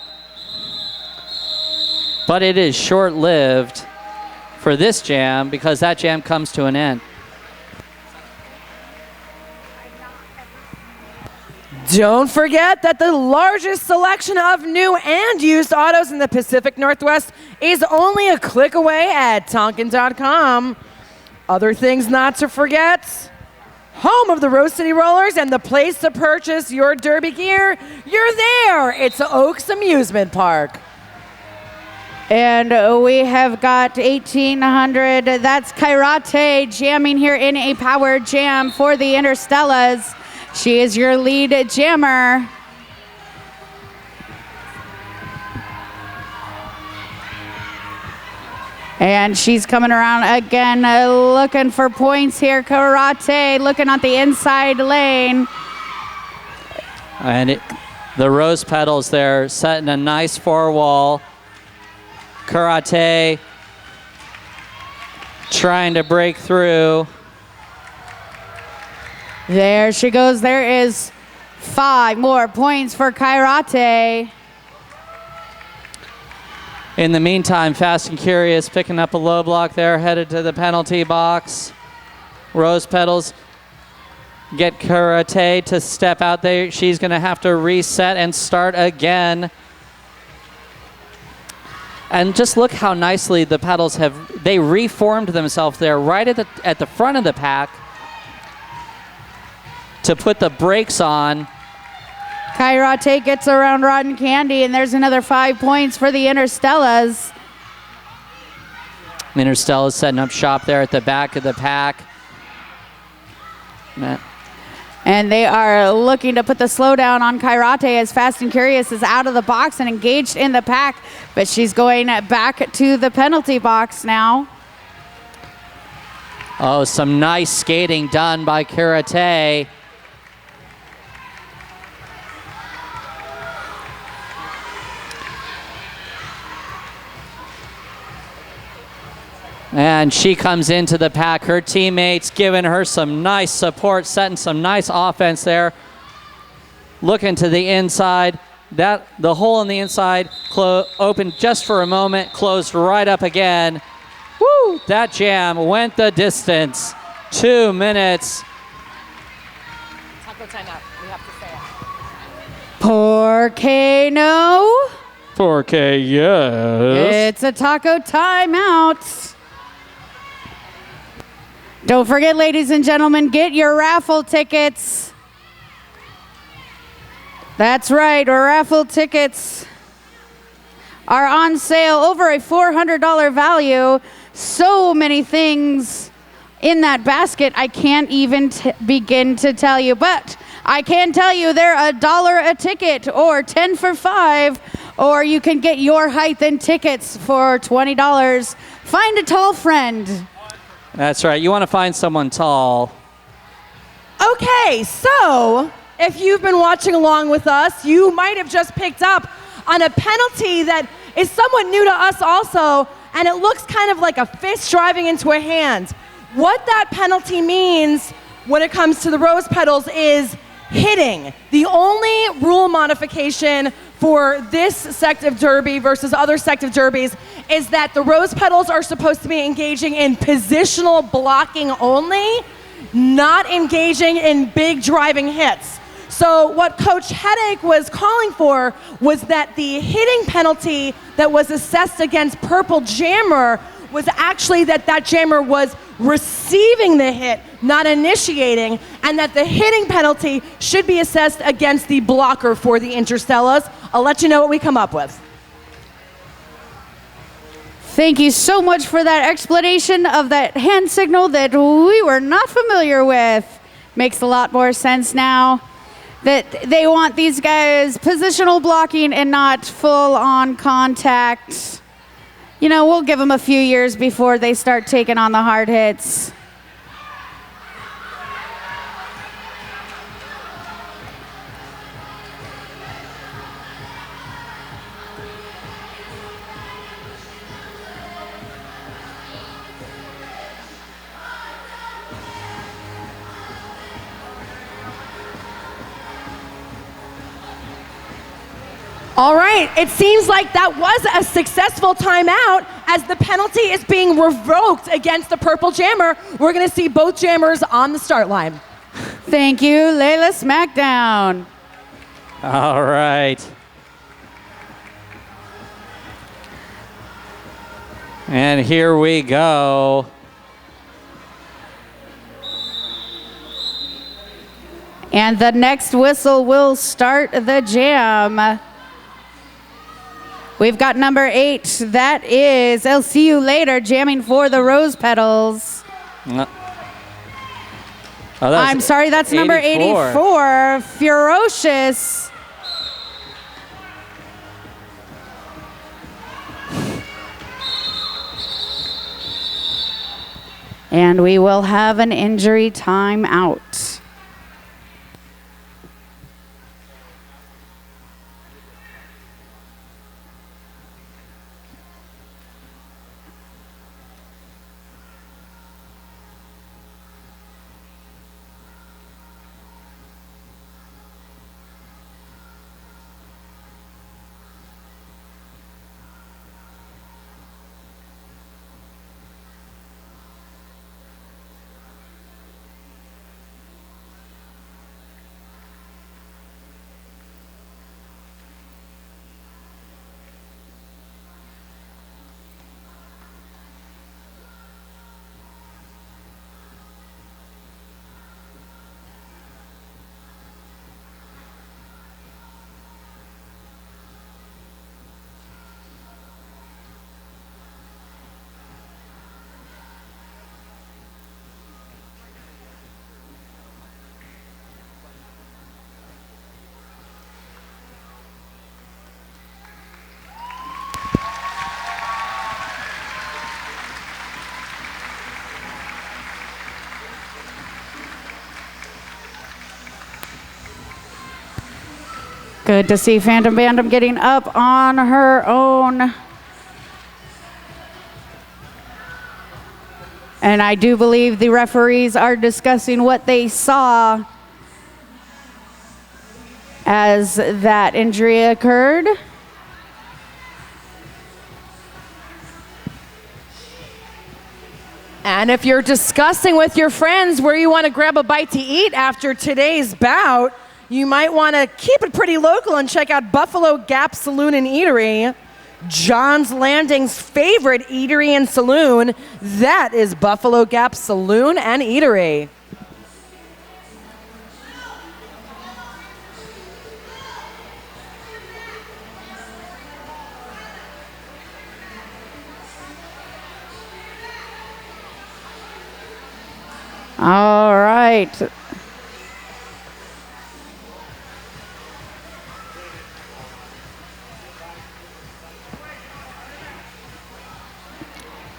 But it is short-lived for this jam because that jam comes to an end. Don't forget that the largest selection of new and used autos in the Pacific Northwest is only a click away at Tonkin.com. Other things not to forget: home of the Rose City Rollers and the place to purchase your derby gear. You're there. It's Oaks Amusement Park. And we have got 1800. That's Kairate jamming here in a power jam for the Interstellas. She is your lead jammer. And she's coming around again, looking for points here. Karate looking at the inside lane. And the Rose Petals there setting a nice 4-wall. Karate trying to break through. There she goes. There is 5 more points for Kairate. In the meantime, Fast and Curious picking up a low block there, headed to the penalty box. Rose Petals get Karate to step out there. She's going to have to reset and start again. And just look how nicely the Petals they reformed themselves there right at the front of the pack to put the brakes on. Karate gets around Rotten Candy, and there's another 5 points for the Interstellas. Interstella's setting up shop there at the back of the pack. And they are looking to put the slowdown on Karate as Fast and Curious is out of the box and engaged in the pack, but she's going back to the penalty box now. Oh, some nice skating done by Karate. And she comes into the pack. Her teammates giving her some nice support, setting some nice offense there. Looking to the inside. The hole in the inside opened just for a moment, closed right up again. Woo! That jam went the distance. 2 minutes. Taco timeout. We have to say it. Poor Kano. 4K, yes. It's a taco timeout. Don't forget, ladies and gentlemen, get your raffle tickets. That's right, our raffle tickets are on sale, over a $400 value. So many things in that basket, I can't even begin to tell you. But I can tell you they're $1 a ticket, or 10 for 5, or you can get your height and tickets for $20. Find a tall friend. That's right. You want to find someone tall. Okay, so if you've been watching along with us, you might have just picked up on a penalty that is somewhat new to us also, and it looks kind of like a fist driving into a hand. What that penalty means when it comes to the Rose Petals is hitting. The only rule modification for this sect of derby versus other sect of derbies is that the Rose Petals are supposed to be engaging in positional blocking only, not engaging in big driving hits. So what Coach Headache was calling for was that the hitting penalty that was assessed against Purple Jammer was actually that jammer was receiving the hit, not initiating, and that the hitting penalty should be assessed against the blocker for the Interstellas. I'll let you know what we come up with. Thank you so much for that explanation of that hand signal that we were not familiar with. Makes a lot more sense now that they want these guys positional blocking and not full-on contact. You know, we'll give them a few years before they start taking on the hard hits. All right, it seems like that was a successful timeout as the penalty is being revoked against the Purple Jammer. We're gonna see both jammers on the start line. Thank you, Layla Smackdown. All right. And here we go. And the next whistle will start the jam. We've got number 8. That is I'll See You Later, jamming for the Rose Petals. Oh, I'm sorry, that's number 84, Ferocious. And we will have an injury timeout. Good to see Phantom Bandom getting up on her own. And I do believe the referees are discussing what they saw as that injury occurred. And if you're discussing with your friends where you want to grab a bite to eat after today's bout, you might want to keep it pretty local and check out Buffalo Gap Saloon and Eatery, John's Landing's favorite eatery and saloon. That is Buffalo Gap Saloon and Eatery. All right.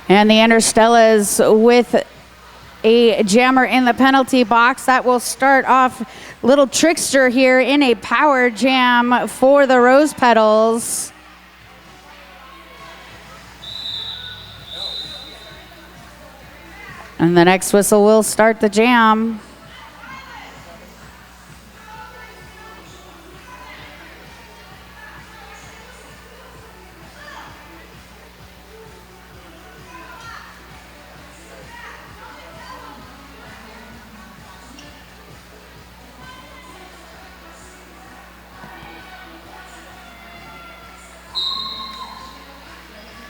And the Interstellas with a jammer in the penalty box. That will start off Little Trickster here in a power jam for the Rose Petals. And the next whistle will start the jam.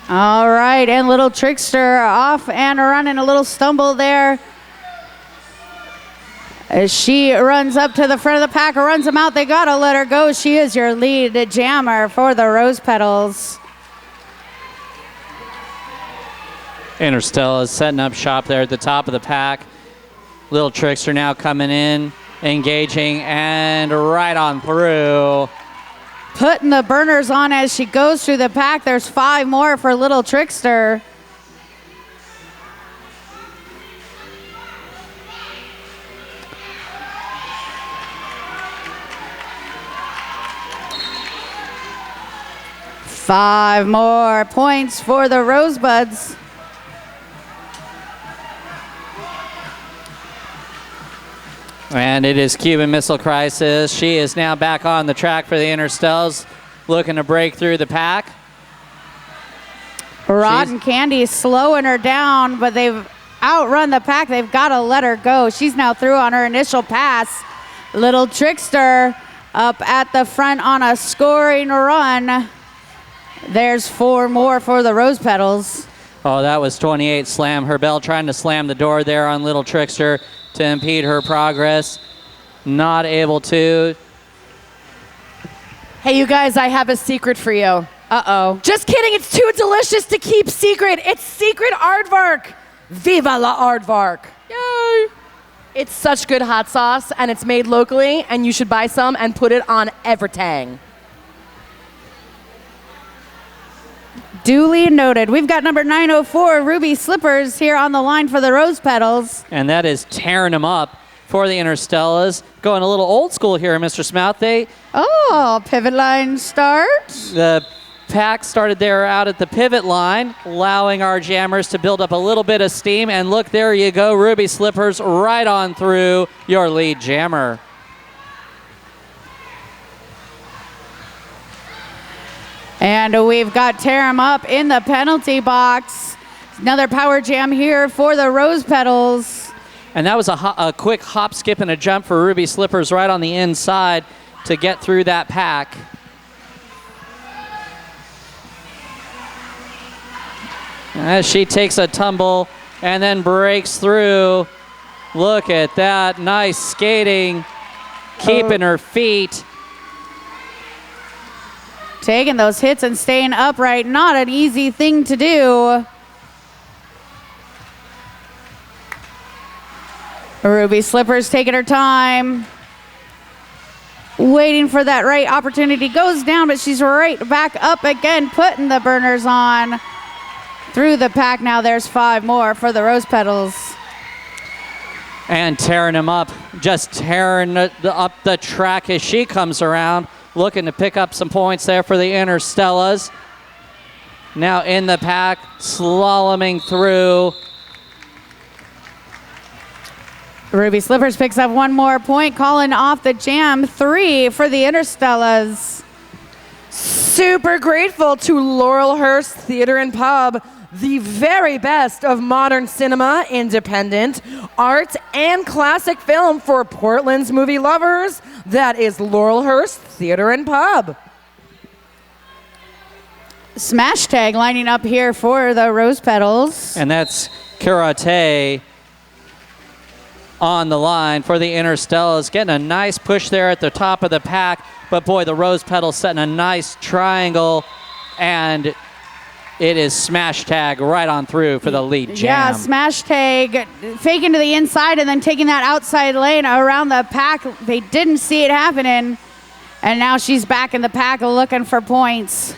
All right, and Little Trickster off and running, a little stumble there. As she runs up to the front of the pack, runs them out, they gotta let her go. She is your lead jammer for the Rose Petals. Interstellar is setting up shop there at the top of the pack. Little Trickster now coming in, engaging, and right on through. Putting the burners on as she goes through the pack. There's 5 more for Little Trickster. Five more points for the Rosebuds. And it is Cuban Missile Crisis. She is now back on the track for the Interstells, looking to break through the pack. Rotten Candy slowing her down, but they've outrun the pack. They've got to let her go. She's now through on her initial pass. Little Trickster up at the front on a scoring run. There's 4 more for the Rose Petals. Oh, that was 28 slam. Herbell trying to slam the door there on Little Trickster to impede her progress. Not able to. Hey, you guys, I have a secret for you. Uh-oh. Just kidding, it's too delicious to keep secret. It's Secret Aardvark. Viva la Aardvark. Yay. It's such good hot sauce, and it's made locally, and you should buy some and put it on everything. Duly noted. We've got number 904, Ruby Slippers, here on the line for the Rose Petals. And that is tearing them up for the Interstellas. Going a little old school here, Mr. Smouth. Pivot line start. The pack started there out at the pivot line, allowing our jammers to build up a little bit of steam. And look, there you go, Ruby Slippers right on through your lead jammer. And we've got Tear 'em Up in the penalty box. Another power jam here for the Rose Petals. And that was a quick hop, skip, and a jump for Ruby Slippers right on the inside to get through that pack. As she takes a tumble and then breaks through. Look at that. Nice skating, keeping her feet. Taking those hits and staying upright, not an easy thing to do. Ruby Slippers taking her time. Waiting for that right opportunity. Goes down, but she's right back up again, putting the burners on. Through the pack now, there's 5 more for the Rose Petals. And tearing them up, just tearing up the track as she comes around. looking to pick up some points there for the Interstellas. Now in the pack, slaloming through. Ruby Slippers picks up one more point, calling off the jam. 3 for the Interstellas. Super grateful to Laurelhurst Theater and Pub, the very best of modern cinema, independent, art, and classic film for Portland's movie lovers. That is Laurelhurst Theater and Pub. Smash tag lining up here for the Rose Petals. And that's Karate on the line for the Interstellas. Getting a nice push there at the top of the pack. But boy, the Rose Petals setting a nice triangle. And it is smash tag right on through for the lead jam. Yeah, smash tag, faking to the inside and then taking that outside lane around the pack. They didn't see it happening. And now she's back in the pack looking for points.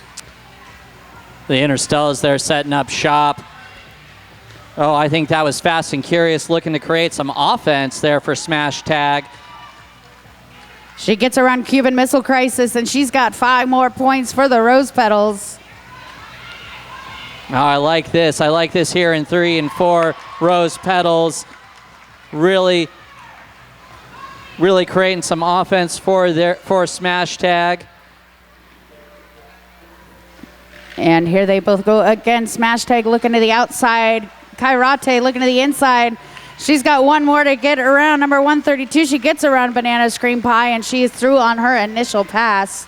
The Interstellas there setting up shop. Oh, I think that was Fast and Curious looking to create some offense there for smash tag. She gets around Cuban Missile Crisis, and she's got 5 more points for the Rose Petals. Oh, I like this. I like this here in 3 and 4. Rose Petals really creating some offense for smash tag. And here they both go again. Smash tag looking to the outside. Kairate looking to the inside. She's got one more to get around. Number 132, she gets around Banana Scream Pie, and she is through on her initial pass.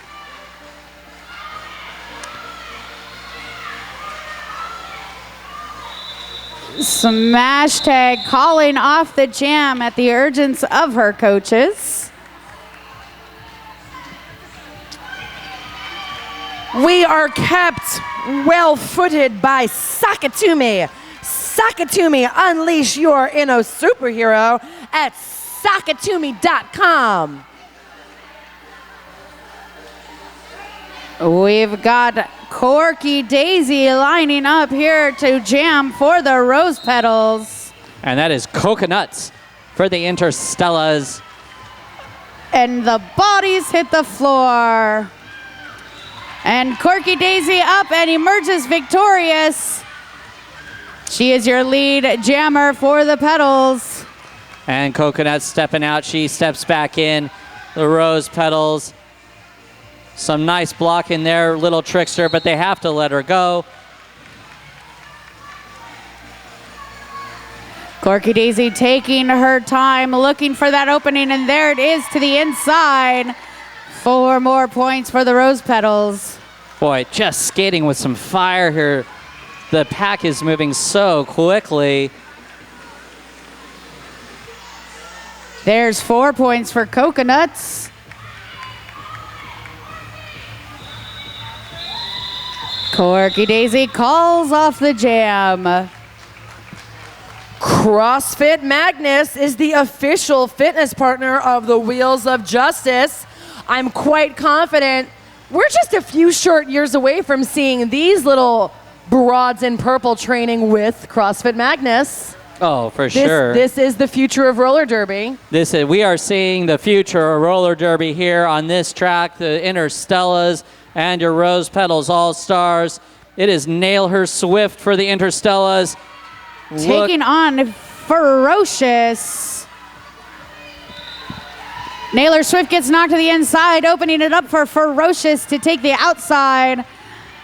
Smash tag calling off the jam at the urgence of her coaches. We are kept well-footed by Sakatumi. Sakatumi, unleash your inner superhero at sakatumi.com. We've got Corky Daisy lining up here to jam for the Rose Petals. And that is Coconuts for the Interstellas. And the bodies hit the floor. And Corky Daisy up and emerges victorious. She is your lead jammer for the Petals. And Coconut stepping out. She steps back in. The Rose Petals. Some nice block in there, little trickster, but they have to let her go. Corky Daisy taking her time, looking for that opening, and there it is to the inside. 4 more points for the Rose Petals. Boy, just skating with some fire here. The pack is moving so quickly. There's 4 points for Coconuts. Corky Daisy calls off the jam. CrossFit Magnus is the official fitness partner of the Wheels of Justice. I'm quite confident we're just a few short years away from seeing these little broads in purple training with CrossFit Magnus. Oh, for sure. This is the future of roller derby. We are seeing the future of roller derby here on this track. The Interstellas and your Rose Petals All-Stars. It is Nail Her Swift for the Interstellas. Taking on Ferocious. Naylor Swift gets knocked to the inside, opening it up for Ferocious to take the outside.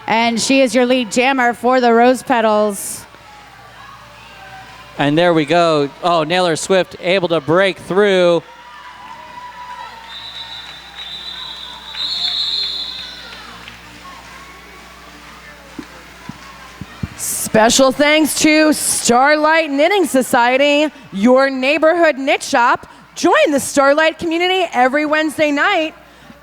And she is your lead jammer for the Rose Petals. And there we go. Oh, Naylor Swift able to break through. Special thanks to Starlight Knitting Society, your neighborhood knit shop. Join the Starlight community every Wednesday night.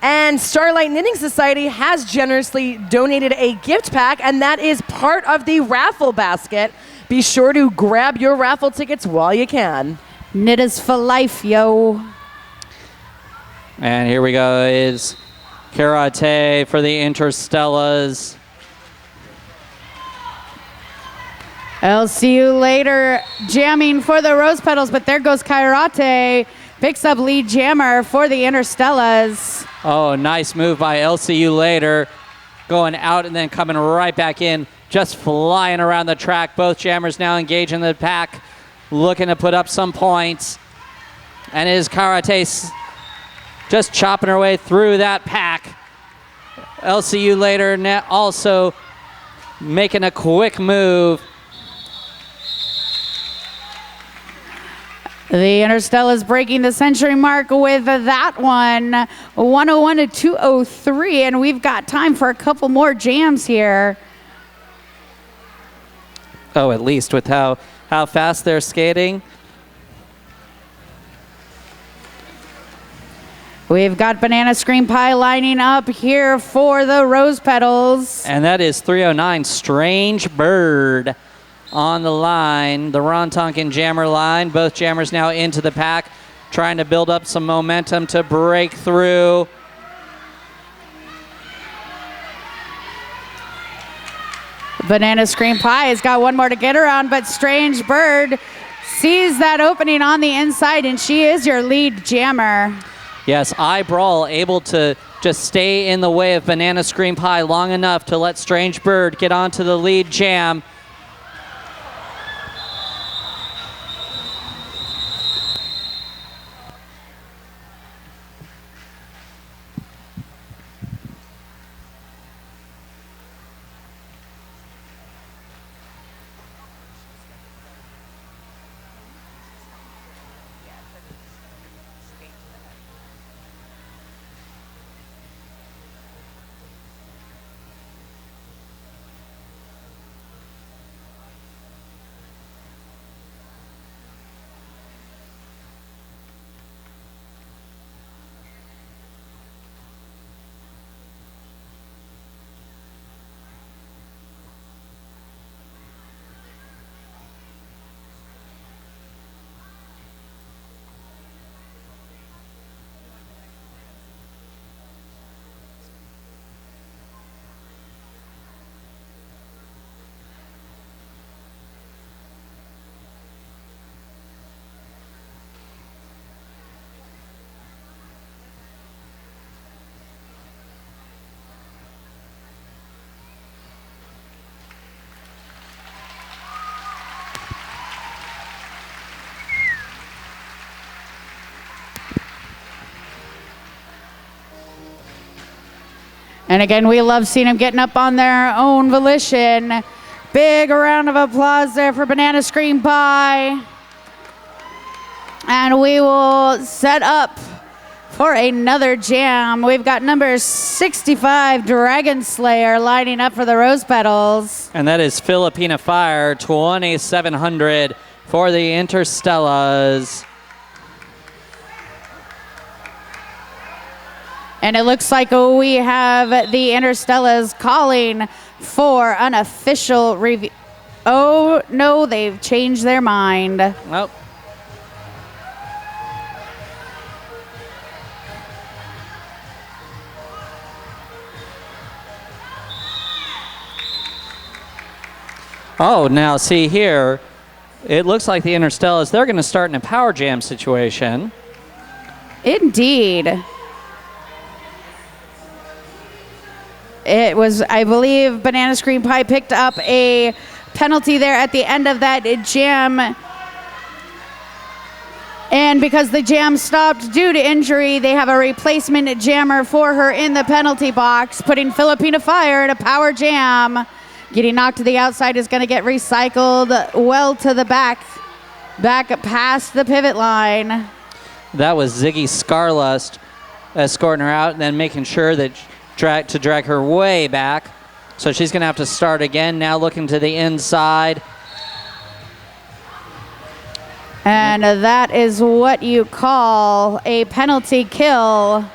And Starlight Knitting Society has generously donated a gift pack, and that is part of the raffle basket. Be sure to grab your raffle tickets while you can. Knitters for life, yo. And here we go is Karate for the Interstellas. I'll see you later jamming for the Rose Petals, but there goes Kairate picks up lead jammer for the Interstellas. Oh, nice move by LCU later. Going out and then coming right back in. Just flying around the track. Both jammers now engaging the pack. Looking to put up some points. And it is Karate just chopping her way through that pack. LCU later also making a quick move. The Interstellas breaking the century mark with that one, 101 to 203, and we've got time for a couple more jams here. Oh, at least with how fast they're skating. We've got Banana Scream Pie lining up here for the Rose Petals. And that is 309 Strange Bird on the line, the Ron Tonkin jammer line. Both jammers now into the pack, trying to build up some momentum to break through. Banana Scream Pie has got one more to get around, but Strange Bird sees that opening on the inside, and she is your lead jammer. Yes, Eyebrawl able to just stay in the way of Banana Scream Pie long enough to let Strange Bird get onto the lead jam. And again, we love seeing them getting up on their own volition. Big round of applause there for Banana Scream Pie. And we will set up for another jam. We've got number 65, Dragon Slayer, lining up for the Rose Petals. And that is Filipina Fire, 2,700 for the Interstellas. And it looks like we have the Interstellas calling for an official review. Oh, no, they've changed their mind. Nope. Oh, now see here, it looks like the Interstellas, they're going to start in a power jam situation. Indeed. It was, I believe, Banana Scream Pie picked up a penalty there at the end of that jam. And because the jam stopped due to injury, they have a replacement jammer for her in the penalty box, putting Filipina Fire in a power jam. Getting knocked to the outside is going to get recycled well to the back past the pivot line. That was Ziggy Scarlust escorting her out and then making sure that to drag her way back. So she's going to have to start again, now looking to the inside. And that is what you call a penalty kill.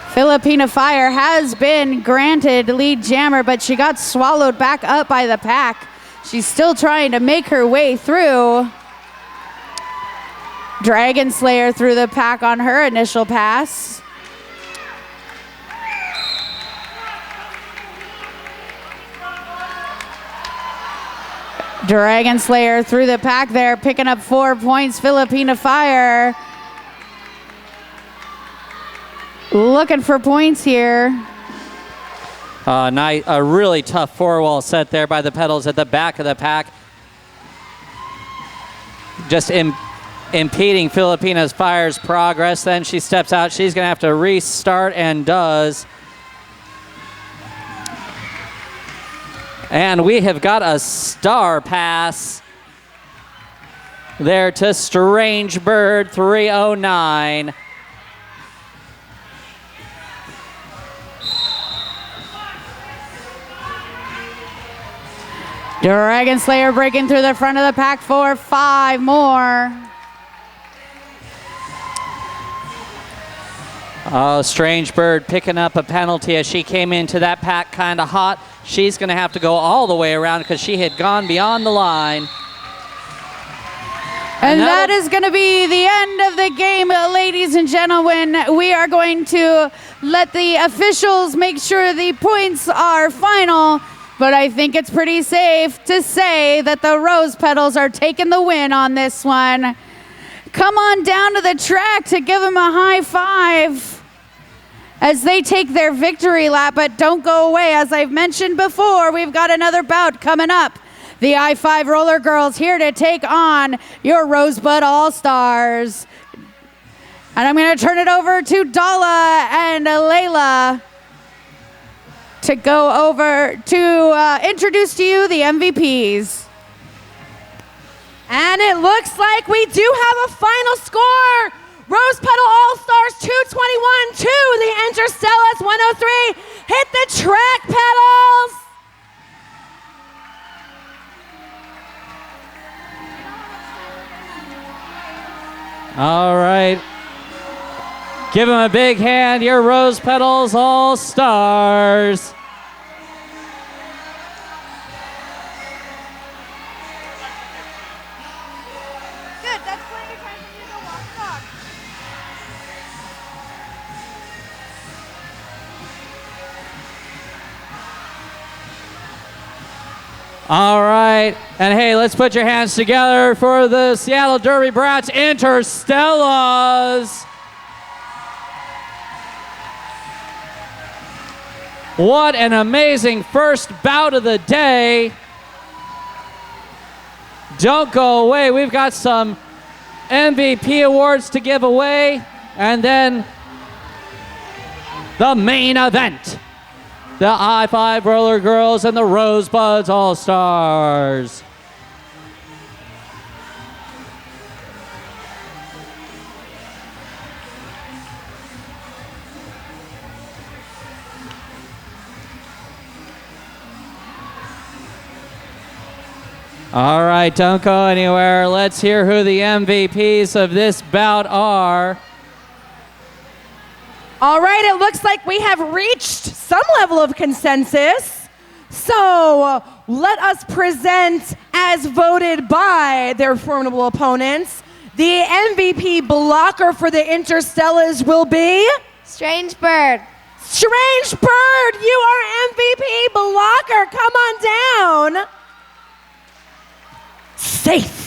Filipina Fire has been granted lead jammer, but she got swallowed back up by the pack. She's still trying to make her way through. Dragon Slayer through the pack on her initial pass. Dragon Slayer through the pack there, picking up 4 points. Filipina Fire looking for points here. A really tough four-wall set there by the Petals at the back of the pack. Just impeding Filipina's Fire's progress. Then she steps out. She's going to have to restart and does. And we have got a star pass there to Strange Bird 309. Dragon Slayer breaking through the front of the pack for 5 more. Oh, Strange Bird picking up a penalty as she came into that pack kind of hot. She's going to have to go all the way around because she had gone beyond the line. And that is going to be the end of the game, ladies and gentlemen. We are going to let the officials make sure the points are final, but I think it's pretty safe to say that the Rose Petals are taking the win on this one. Come on down to the track to give them a high five as they take their victory lap, but don't go away. As I've mentioned before, we've got another bout coming up. The I-5 Roller Girls here to take on your Rosebud All-Stars. And I'm going to turn it over to Dala and Layla to go over to introduce to you the MVPs. And it looks like we do have a final score. Rose Petal All-Stars 221 to the Interstellas 103. Hit the track, Petals. All right. Give them a big hand, your Rose Petals All-Stars. Good, that's plenty of time for you to walk the dog. All right. And hey, let's put your hands together for the Seattle Derby Brats Interstellas. What an amazing first bout of the day. Don't go away. We've got some MVP awards to give away. And then the main event. The I-5 Roller Girls and the Rosebuds All-Stars. All right, don't go anywhere. Let's hear who the MVPs of this bout are. All right, it looks like we have reached some level of consensus. So let us present, as voted by their formidable opponents, the MVP blocker for the Interstellas will be Strange Bird. Strange Bird. You are MVP blocker. Come on down. Safe.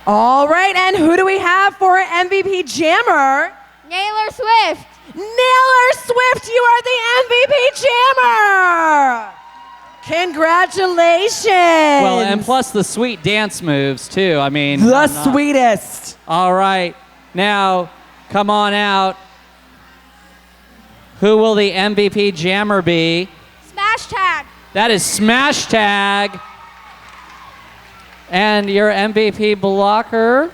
All right, and who do we have for MVP Jammer? Naylor Swift. Naylor Swift, you are the MVP Jammer. Congratulations. Well, and plus the sweet dance moves, too. I mean, the sweetest. All right. Now, come on out. Who will the MVP Jammer be? Smash Tag. That is Smash Tag. And your MVP blocker?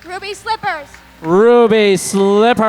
Ruby Slippers. Ruby Slippers.